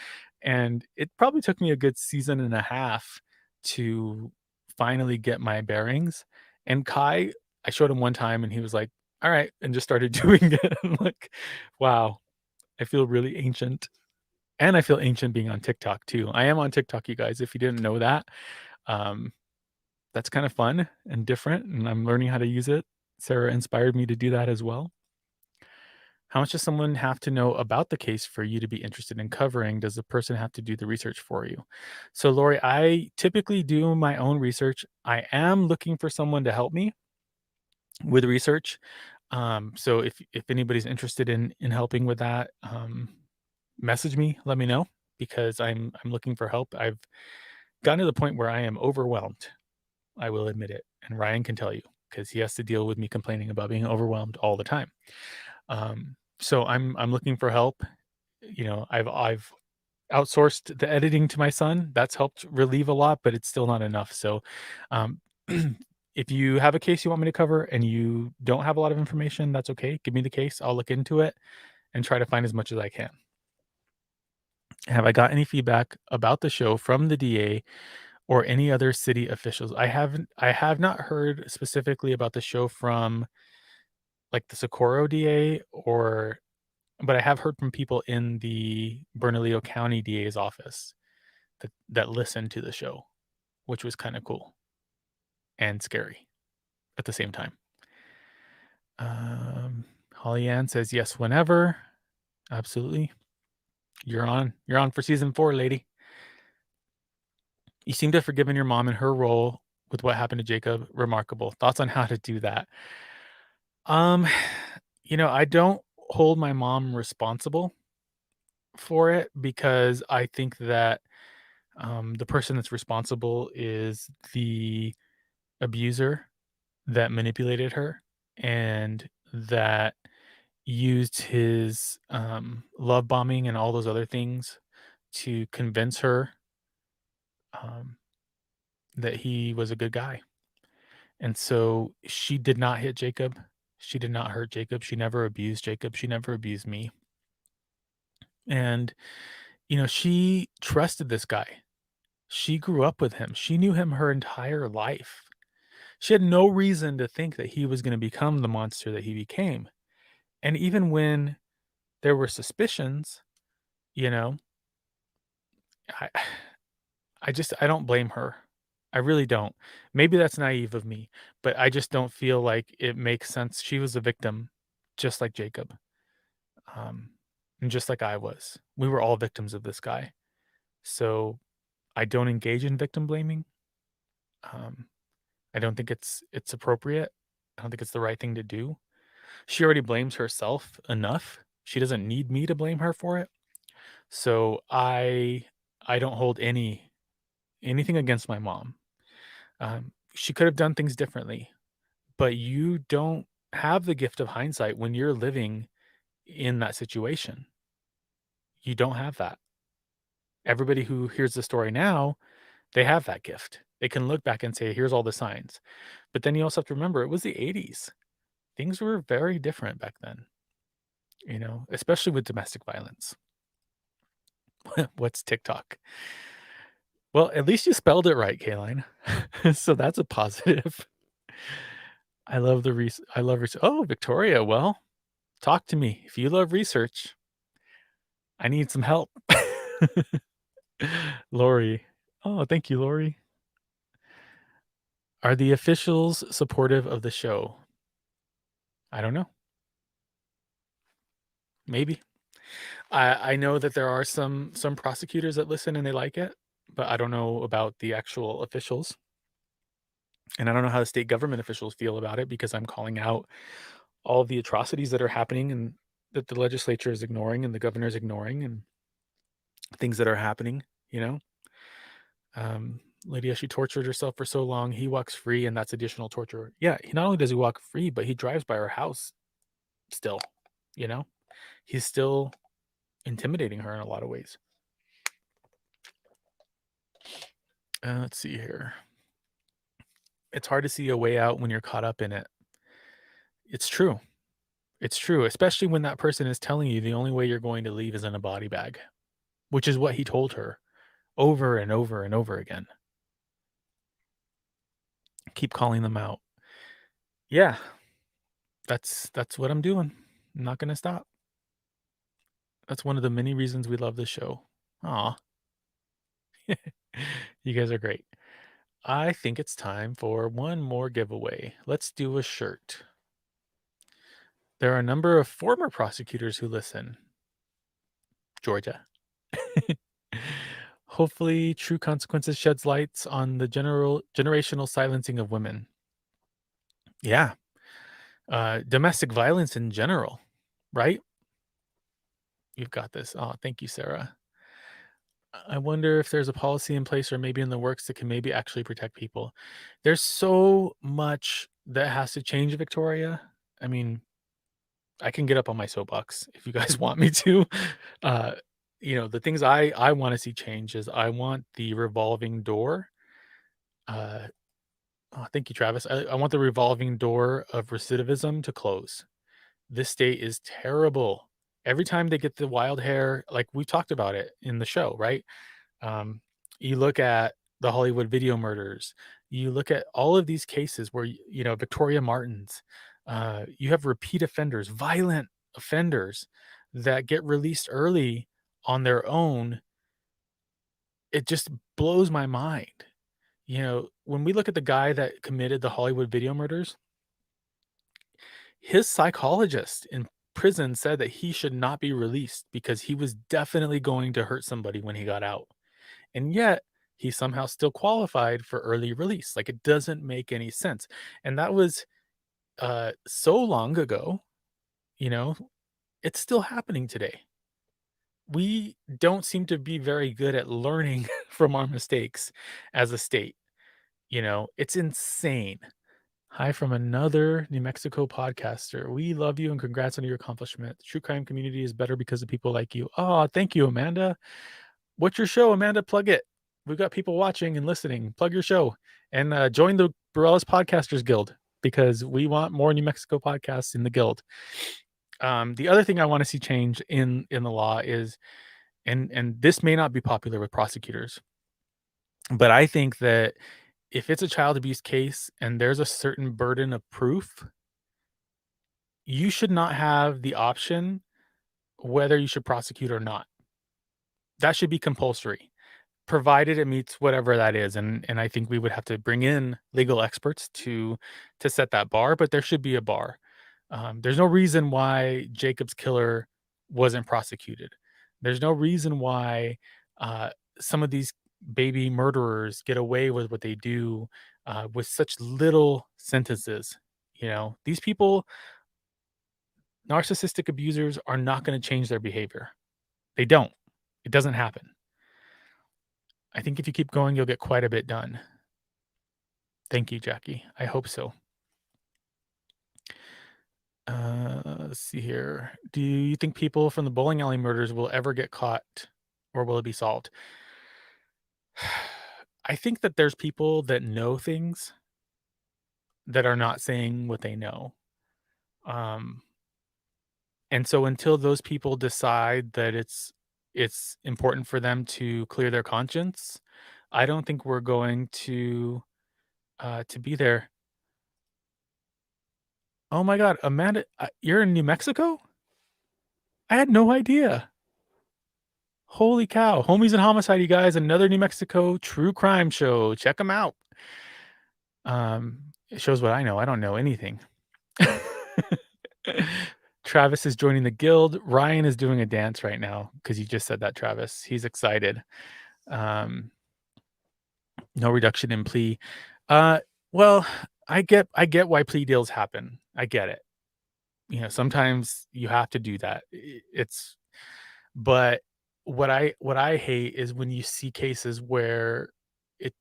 And it probably took me a good season and a half to finally get my bearings. And Kai, I showed him one time and he was like, all right, and just started doing it. I'm like, wow, I feel really ancient. And I feel ancient being on TikTok too. I am on TikTok, you guys, if you didn't know that. Um, that's kind of fun and different, and I'm learning how to use it. Sarah inspired me to do that as well. How much does someone have to know about the case for you to be interested in covering? Does the person have to do the research for you? So, Lori, I typically do my own research. I am looking for someone to help me with research. So if anybody's interested in helping with that, message me, let me know because I'm looking for help. I've gotten to the point where I am overwhelmed. I will admit it, and Ryan can tell you because he has to deal with me complaining about being overwhelmed all the time. So I'm looking for help. You know, I've outsourced the editing to my son. That's helped relieve a lot, but it's still not enough. So, um, if you have a case you want me to cover and you don't have a lot of information, that's okay. Give me the case. I'll look into it and try to find as much as I can. Have I got any feedback about the show from the DA or any other city officials? I have not heard specifically about the show from like the Socorro DA but I have heard from people in the Bernalillo County DA's office that listened to the show, which was kind of cool and scary at the same time. Holly Ann says yes whenever. Absolutely. You're on for season 4, lady. You seem to have forgiven your mom and her role with what happened to Jacob. Remarkable. Thoughts on how to do that? I don't hold my mom responsible for it because I think that the person that's responsible is the abuser that manipulated her and that used his love bombing and all those other things to convince her um, that he was a good guy. And so she did not hit Jacob. She did not hurt Jacob. She never abused Jacob. She never abused me. And, she trusted this guy. She grew up with him. She knew him her entire life. She had no reason to think that he was going to become the monster that he became. And even when there were suspicions, you know, I I don't blame her. I really don't. Maybe that's naive of me, but I just don't feel like it makes sense. She was a victim just like Jacob. Um, and just like I was. We were all victims of this guy. So I don't engage in victim blaming. Um, I don't think it's appropriate. I don't think it's the right thing to do. She already blames herself enough. She doesn't need me to blame her for it. So I don't hold anything against my mom. She could have done things differently, but you don't have the gift of hindsight when you're living in that situation. You don't have that. Everybody who hears the story now, they have that gift. They can look back and say, here's all the signs. But then you also have to remember it was the 80s. Things were very different back then, especially with domestic violence. What's TikTok? Well, at least you spelled it right, Kaline. So that's a positive. I love research. Oh, Victoria, well, talk to me. If you love research, I need some help. Lori. Oh, thank you, Lori. Are the officials supportive of the show? I don't know. Maybe. I know that there are some prosecutors that listen and they like it, but I don't know about the actual officials. And I don't know how the state government officials feel about it because I'm calling out all the atrocities that are happening and that the legislature is ignoring and the governor is ignoring and things that are happening, Lydia, she tortured herself for so long. He walks free and that's additional torture. Yeah, not only does he walk free, but he drives by her house still, He's still intimidating her in a lot of ways. Let's see here. It's hard to see a way out when you're caught up in it. It's true. It's true, especially when that person is telling you the only way you're going to leave is in a body bag, which is what he told her over and over and over again. Keep calling them out. Yeah, that's what I'm doing. I'm not going to stop. That's one of the many reasons we love this show. Aw. You guys are great. I think it's time for one more giveaway. Let's do a shirt. There are a number of former prosecutors who listen. Georgia. Hopefully, True Consequences sheds lights on the generational silencing of women. Yeah. Domestic violence in general, right? You've got this. Oh, thank you, Sarah. I wonder if there's a policy in place or maybe in the works that can maybe actually protect people. There's so much that has to change, Victoria. I mean, I can get up on my soapbox if you guys want me to. The things I want to see change is I want the revolving door. Thank you, Travis. I want the revolving door of recidivism to close. This state is terrible. Every time they get the wild hair, like we talked about it in the show, right? You look at the Hollywood video murders. You look at all of these cases where, Victoria Martins, you have repeat offenders, violent offenders that get released early on their own. It just blows my mind. When we look at the guy that committed the Hollywood video murders, his psychologist in prison said that he should not be released because he was definitely going to hurt somebody when he got out. And yet, he somehow still qualified for early release. Like, it doesn't make any sense. And that was so long ago, it's still happening today. We don't seem to be very good at learning from our mistakes as a state. It's insane Hi from another New Mexico podcaster. We love you and congrats on your accomplishment. The true crime community is better because of people like you. Oh, thank you, Amanda. What's your show, Amanda? Plug it. We've got people watching and listening. Plug your show and join the Borellis Podcasters Guild because we want more New Mexico podcasts in the guild. The other thing I want to see change in the law is, and this may not be popular with prosecutors, but I think that if it's a child abuse case and there's a certain burden of proof, you should not have the option whether you should prosecute or not. That should be compulsory, provided it meets whatever that is. And I think we would have to bring in legal experts to set that bar, but there should be a bar. There's no reason why Jacob's killer wasn't prosecuted. There's no reason why some of these baby murderers get away with what they do with such little sentences. You know, these people, narcissistic abusers, are not going to change their behavior. They don't. It doesn't happen. I think if you keep going, you'll get quite a bit done. Thank you, Jackie. I hope so. Let's see here. Do you think people from the bowling alley murders will ever get caught or will it be solved? I think that there's people that know things that are not saying what they know. And so until those people decide that it's important for them to clear their conscience, I don't think we're going to be there. Oh my God, Amanda, you're in New Mexico? I had no idea. Holy cow. Homies and Homicide, you guys, another New Mexico true crime show. Check them out. It shows what I know. I don't know anything. Travis is joining the guild. Ryan is doing a dance right now because you just said that, Travis. He's excited. No reduction in plea. Well, I get why plea deals happen. I get it. You know, sometimes you have to do that. But what I hate is when you see cases where it,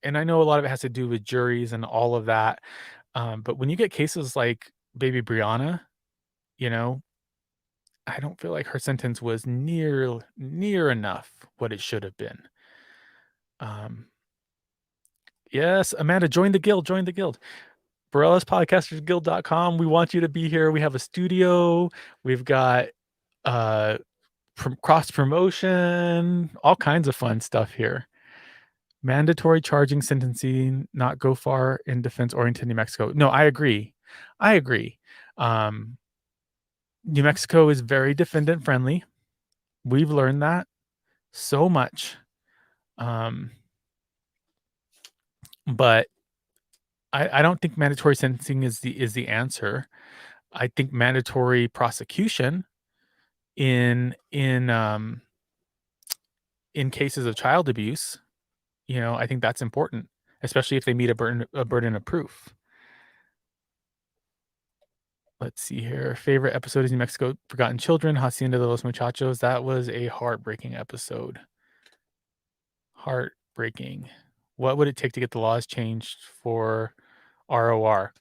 and I know a lot of it has to do with juries and all of that. But when you get cases like baby Brianna, you know, I don't feel like her sentence was near enough what it should have been. Yes, Amanda, join the guild. Join the guild. BorellisPodcastersGuild.com. We want you to be here. We have a studio. We've got cross promotion, all kinds of fun stuff here. Mandatory charging sentencing, not go far in defense oriented New Mexico. No, I agree. New Mexico is very defendant friendly. We've learned that so much. But I don't think mandatory sentencing is the answer. I think mandatory prosecution in cases of child abuse, you know, I think that's important, especially if they meet a burden of proof. Let's see here. Favorite episode is New Mexico Forgotten Children, Hacienda de los Muchachos. That was a heartbreaking episode. Heartbreaking. What would it take to get the laws changed for ROR?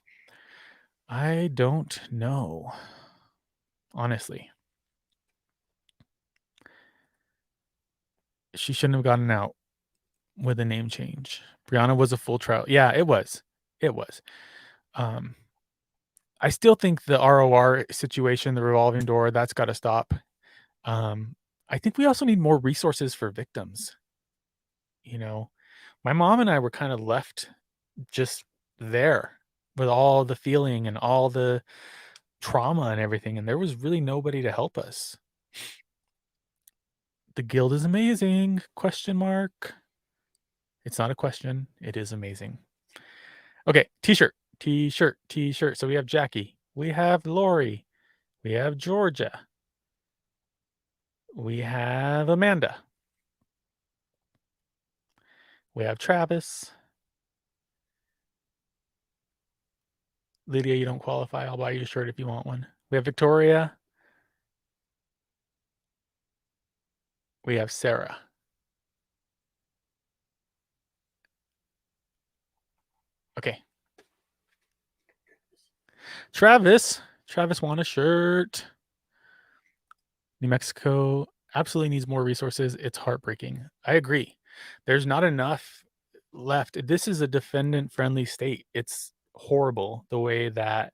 I don't know. Honestly. She shouldn't have gotten out with a name change. Brianna was a full trial. Yeah, it was. It was. I still think the ROR situation, the revolving door, that's got to stop. I think we also need more resources for victims. You know, my mom and I were kind of left just there with all the feeling and all the trauma and everything, and there was really nobody to help us. The guild is amazing, question mark. It's not a question, it is amazing. Okay, t-shirt. So we have Jackie, we have Lori, we have Georgia, we have Amanda, we have Travis. Lydia, you don't qualify. I'll buy you a shirt if you want one. We have Victoria. We have Sarah. Okay. Travis want a shirt. New Mexico absolutely needs more resources. It's heartbreaking. I agree. There's not enough left. This is a defendant-friendly state. It's horrible the way that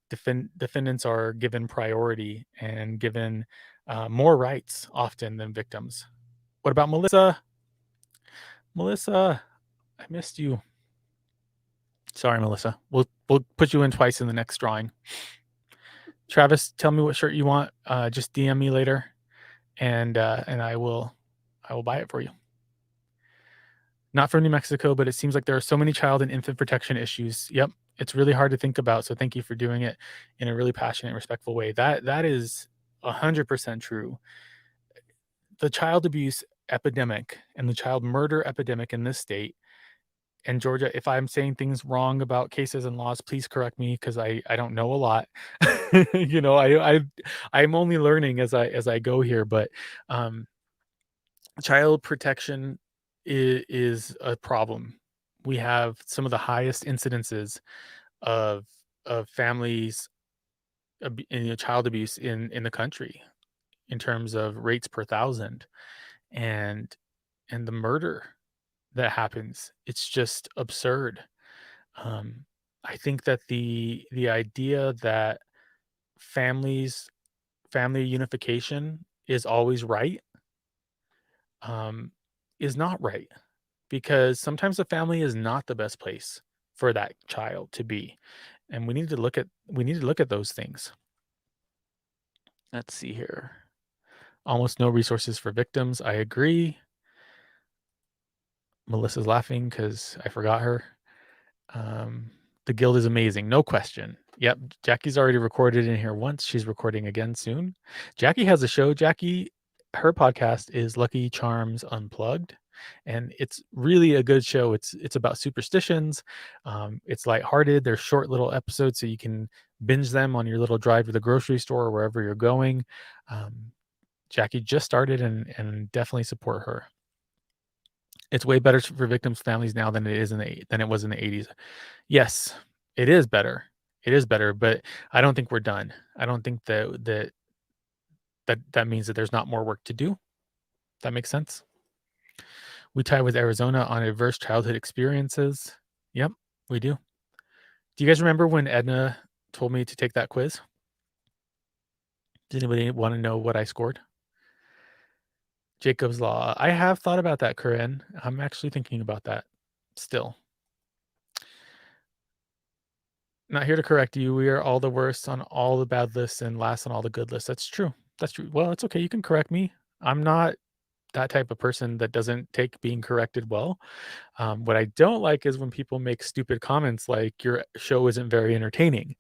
defendants are given priority and given more rights often than victims. What about Melissa? Melissa, I missed you. Sorry, Melissa. We'll put you in twice in the next drawing. Travis, tell me what shirt you want. Just DM me later, and I will buy it for you. Not from New Mexico, but it seems like there are so many child and infant protection issues. Yep, it's really hard to think about. So thank you for doing it in a really passionate, respectful way. That is 100% true. The child abuse epidemic and the child murder epidemic in this state and Georgia, if I'm saying things wrong about cases and laws, please correct me because I don't know a lot. You know, I'm only learning as I go here, but child protection is a problem. We have some of the highest incidences of families in child abuse in the country in terms of rates per thousand, and the murder that happens. It's just absurd. I think that the idea that family unification is always right is not right, because sometimes the family is not the best place for that child to be, and we need to look at those things. Let's see here. Almost no resources for victims. I agree. Melissa's laughing because I forgot her. The guild is amazing, no question. Yep, Jackie's already recorded in here once. She's recording again soon. Jackie has a show. Jackie, her podcast is Lucky Charms Unplugged, and it's really a good show. It's about superstitions. It's lighthearted. They're short little episodes, so you can binge them on your little drive to the grocery store or wherever you're going. Jackie just started, and definitely support her. It's way better for victims' families now than it was in the 80s. Yes, it is better. It is better, but I don't think we're done. I don't think that means that there's not more work to do. That makes sense. We tie with Arizona on adverse childhood experiences. Yep, we do. Do you guys remember when Edna told me to take that quiz? Does anybody want to know what I scored? Jacob's Law. I have thought about that, Corinne. I'm actually thinking about that still. Not here to correct you. We are all the worst on all the bad lists and last on all the good lists. That's true. That's true. Well, it's okay. You can correct me. I'm not that type of person that doesn't take being corrected well. What I don't like is when people make stupid comments like your show isn't very entertaining.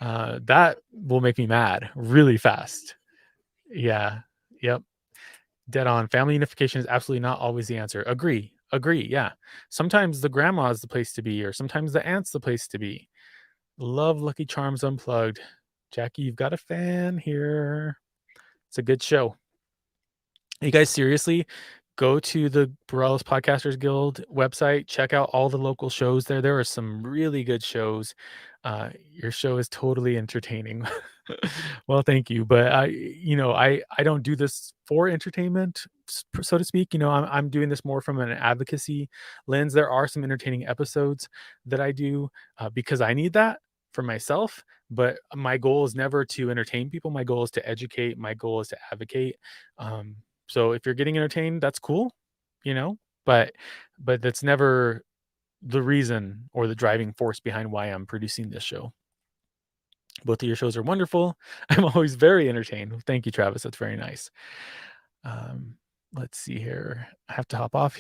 That will make me mad really fast. Yeah. Yep. Dead on. Family unification is absolutely not always the answer. Agree. Yeah. Sometimes the grandma is the place to be, or sometimes the aunt's the place to be. Love Lucky Charms Unplugged. Jackie, you've got a fan here. It's a good show. You guys, seriously, go to the Borellis Podcasters Guild website. Check out all the local shows there. There are some really good shows. Your show is totally entertaining. Well, thank you. But I don't do this for entertainment, so to speak. I'm doing this more from an advocacy lens. There are some entertaining episodes that I do because I need that for myself. But my goal is never to entertain people. My goal is to educate. My goal is to advocate. So if you're getting entertained, that's cool, but that's never the reason or the driving force behind why I'm producing this show. Both of your shows are wonderful. I'm always very entertained. Thank you, Travis. That's very nice. Let's see here. I have to hop off.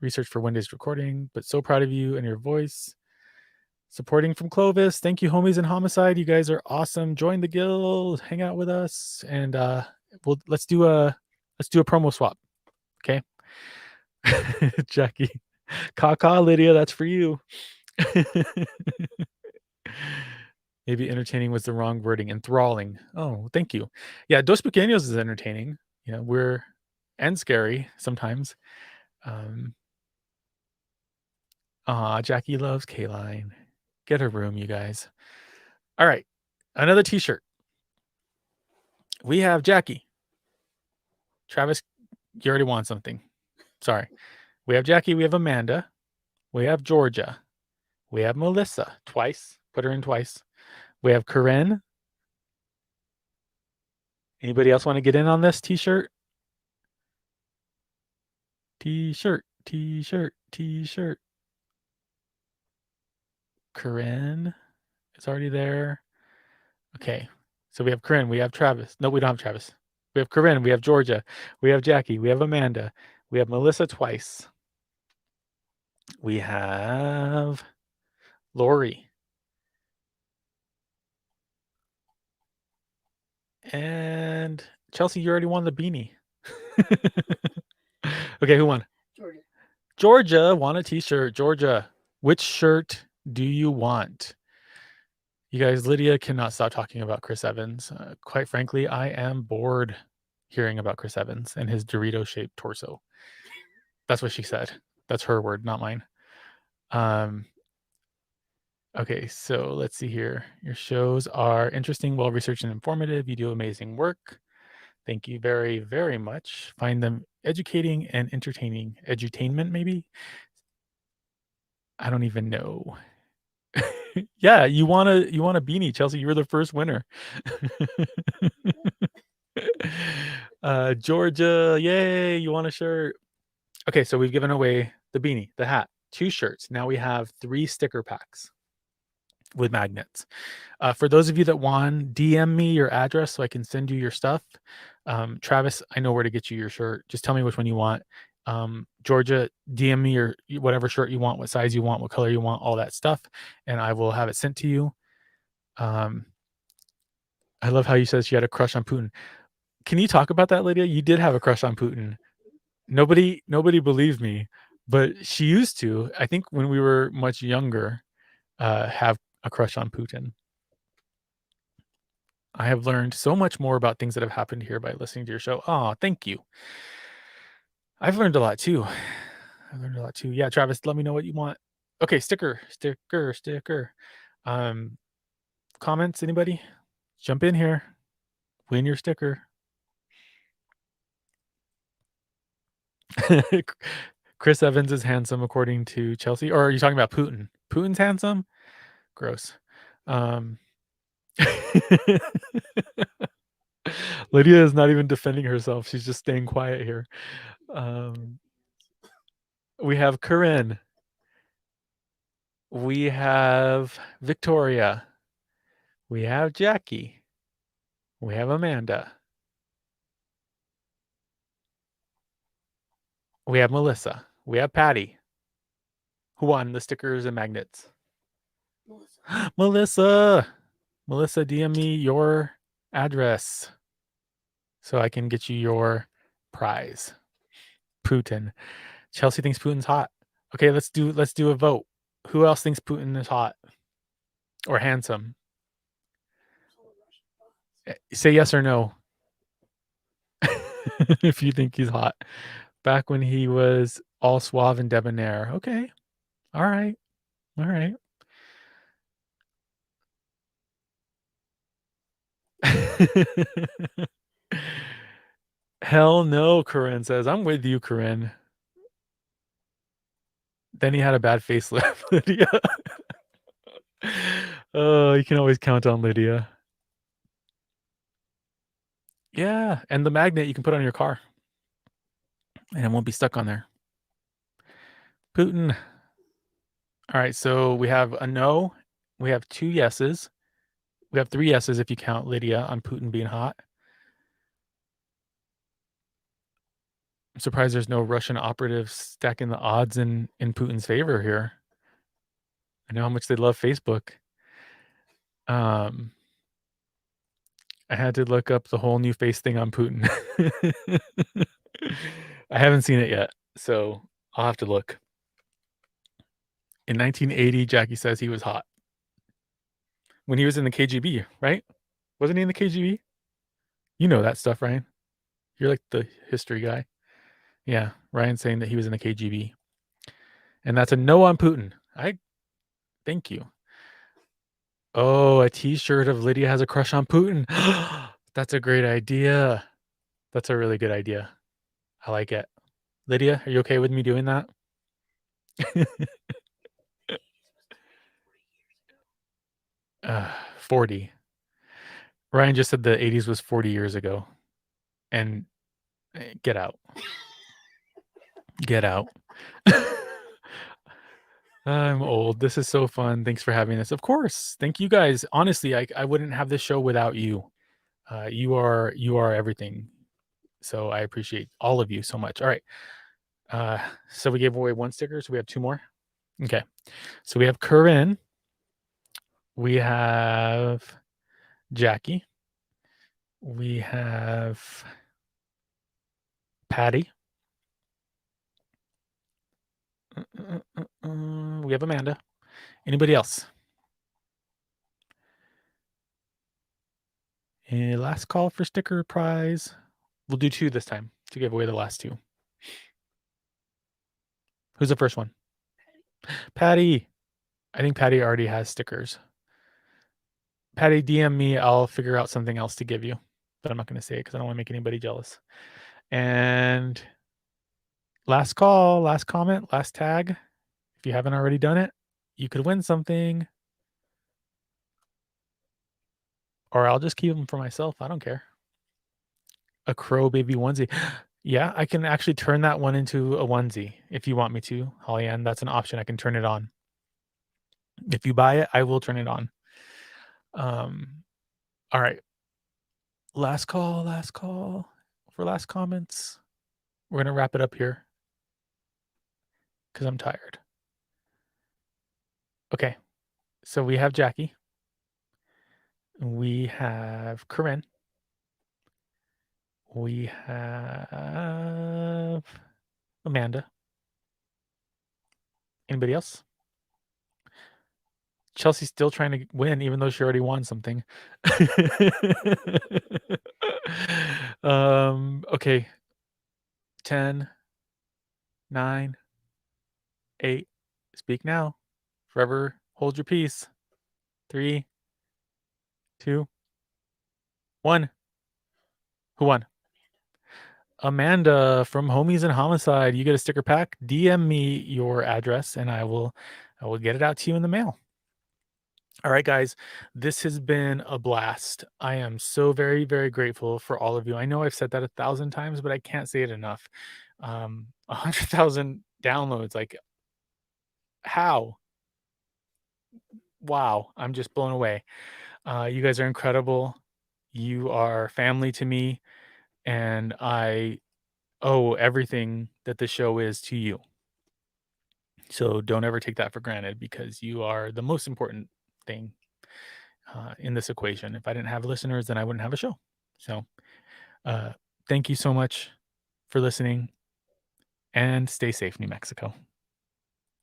Research for Wednesday's recording, but so proud of you and your voice. Supporting from Clovis. Thank you, homies in Homicide. You guys are awesome. Join the guild. Hang out with us, and let's do a promo swap. Okay. Jackie. Kaka, Lydia, that's for you. Maybe entertaining was the wrong wording. Enthralling. Oh, thank you. Yeah, Dos Pequeños is entertaining. And scary sometimes. Jackie loves Kayline. Get her room, you guys. All right. Another t-shirt. We have Jackie. Travis, you already won something. Sorry. We have Jackie. We have Amanda. We have Georgia. We have Melissa twice. Put her in twice. We have Corinne. Anybody else want to get in on this t-shirt? T-shirt, t-shirt, t-shirt. Corinne is already there. Okay. So we have Corinne. We have Travis. No, we don't have Travis. We have Corinne. We have Georgia. We have Jackie. We have Amanda. We have Melissa twice. We have Lori. And Chelsea, you already won the beanie. Okay, who won? Georgia. Georgia won a t-shirt. Georgia, which shirt do you want? You guys, Lydia cannot stop talking about Chris Evans. Quite frankly, I am bored hearing about Chris Evans and his Dorito-shaped torso. That's what she said. That's her word, not mine. Okay, so let's see here. Your shows are interesting, well-researched, and informative. You do amazing work. Thank you very, very much. Find them educating and entertaining. Edutainment, maybe? I don't even know. Yeah, you want a beanie, Chelsea. You were the first winner. Georgia, yay, you want a shirt. Okay, so we've given away the beanie, the hat, 2 shirts. Now we have 3 sticker packs with magnets. For those of you that want, DM me your address so I can send you your stuff. Travis, I know where to get you your shirt. Just tell me which one you want. Georgia, DM me your whatever shirt you want, what size you want, what color you want, all that stuff, and I will have it sent to you. I love how you said she had a crush on Putin. Can you talk about that, Lydia? You did have a crush on Putin. Nobody believes me, but she used to. I think when we were much younger, have a crush on Putin. I have learned so much more about things that have happened here by listening to your show. Oh, thank you. I've learned a lot too. Yeah, Travis, let me know what you want. Okay, sticker. Comments, anybody? Jump in here. Win your sticker. Chris Evans is handsome according to Chelsea. Or are you talking about Putin? Putin's handsome? Gross. Lydia is not even defending herself. She's just staying quiet here. We have Corinne. We have Victoria. We have Jackie. We have Amanda. We have Melissa. We have Patty. Who won the stickers and magnets? Melissa. Melissa, DM me your address so I can get you your prize. Putin. Chelsea thinks Putin's hot. Okay, let's do a vote. Who else thinks Putin is hot or handsome? Say yes or no. If you think he's hot. Back when he was all suave and debonair. Okay. All right. Hell no, Corinne says. I'm with you, Corinne. Then he had a bad facelift, Lydia. Oh, you can always count on Lydia. Yeah, and the magnet you can put on your car. And it won't be stuck on there. Putin. All right, so we have a no. We have 2 yeses. We have 3 yeses if you count Lydia on Putin being hot. I'm surprised there's no Russian operatives stacking the odds in Putin's favor here. I know how much they love Facebook. I had to look up the whole new face thing on Putin. I haven't seen it yet, so I'll have to look. In 1980, Jackie says he was hot. When he was in the KGB, right? Wasn't he in the KGB? You know that stuff, Ryan. You're like the history guy. Yeah, Ryan's saying that he was in the KGB. And that's a no on Putin. Thank you. Oh, a T-shirt of Lydia has a crush on Putin. That's a great idea. That's a really good idea. I like it. Lydia, are you okay with me doing that? 40. Ryan just said the 80s was 40 years ago. And get out. Get out. I'm old. This is so fun. Thanks for having us. Of course. Thank you guys. Honestly, I wouldn't have this show without you. You are everything. So I appreciate all of you so much. All right. So we gave away one sticker, so we have two more. Okay. So we have Corinne. We have Jackie. We have Patty. We have Amanda. Anybody else? Last call for sticker prize. We'll do two this time to give away the last two. Who's the first one? Patty. I think Patty already has stickers. Patty, DM me. I'll figure out something else to give you, but I'm not going to say it because I don't want to make anybody jealous. And last call, last comment, last tag. If you haven't already done it, you could win something. Or I'll just keep them for myself. I don't care. A crow baby onesie. Yeah, I can actually turn that one into a onesie if you want me to, Holly Ann. That's an option. I can turn it on. If you buy it, I will turn it on. All right. Last call for last comments. We're going to wrap it up here because I'm tired. Okay. So we have Jackie. We have Corinne. We have Amanda. Anybody else? Chelsea's still trying to win, even though she already won something. Okay. 10, 9, 8. Speak now. Forever hold your peace. 3, 2, 1. Who won? Amanda from Homies and Homicide. You get a sticker pack. DM me your address and I will get it out to you in the mail. All right, guys, this has been a blast. I am so very, very grateful for all of you. I know I've said that 1,000 times, but I can't say it enough. 100,000 downloads, like how? Wow, I'm just blown away. You guys are incredible. You are family to me, and I owe everything that the show is to you. So don't ever take that for granted because you are the most important thing in this equation. If I didn't have listeners, then I wouldn't have a show. So thank you so much for listening and stay safe, New Mexico.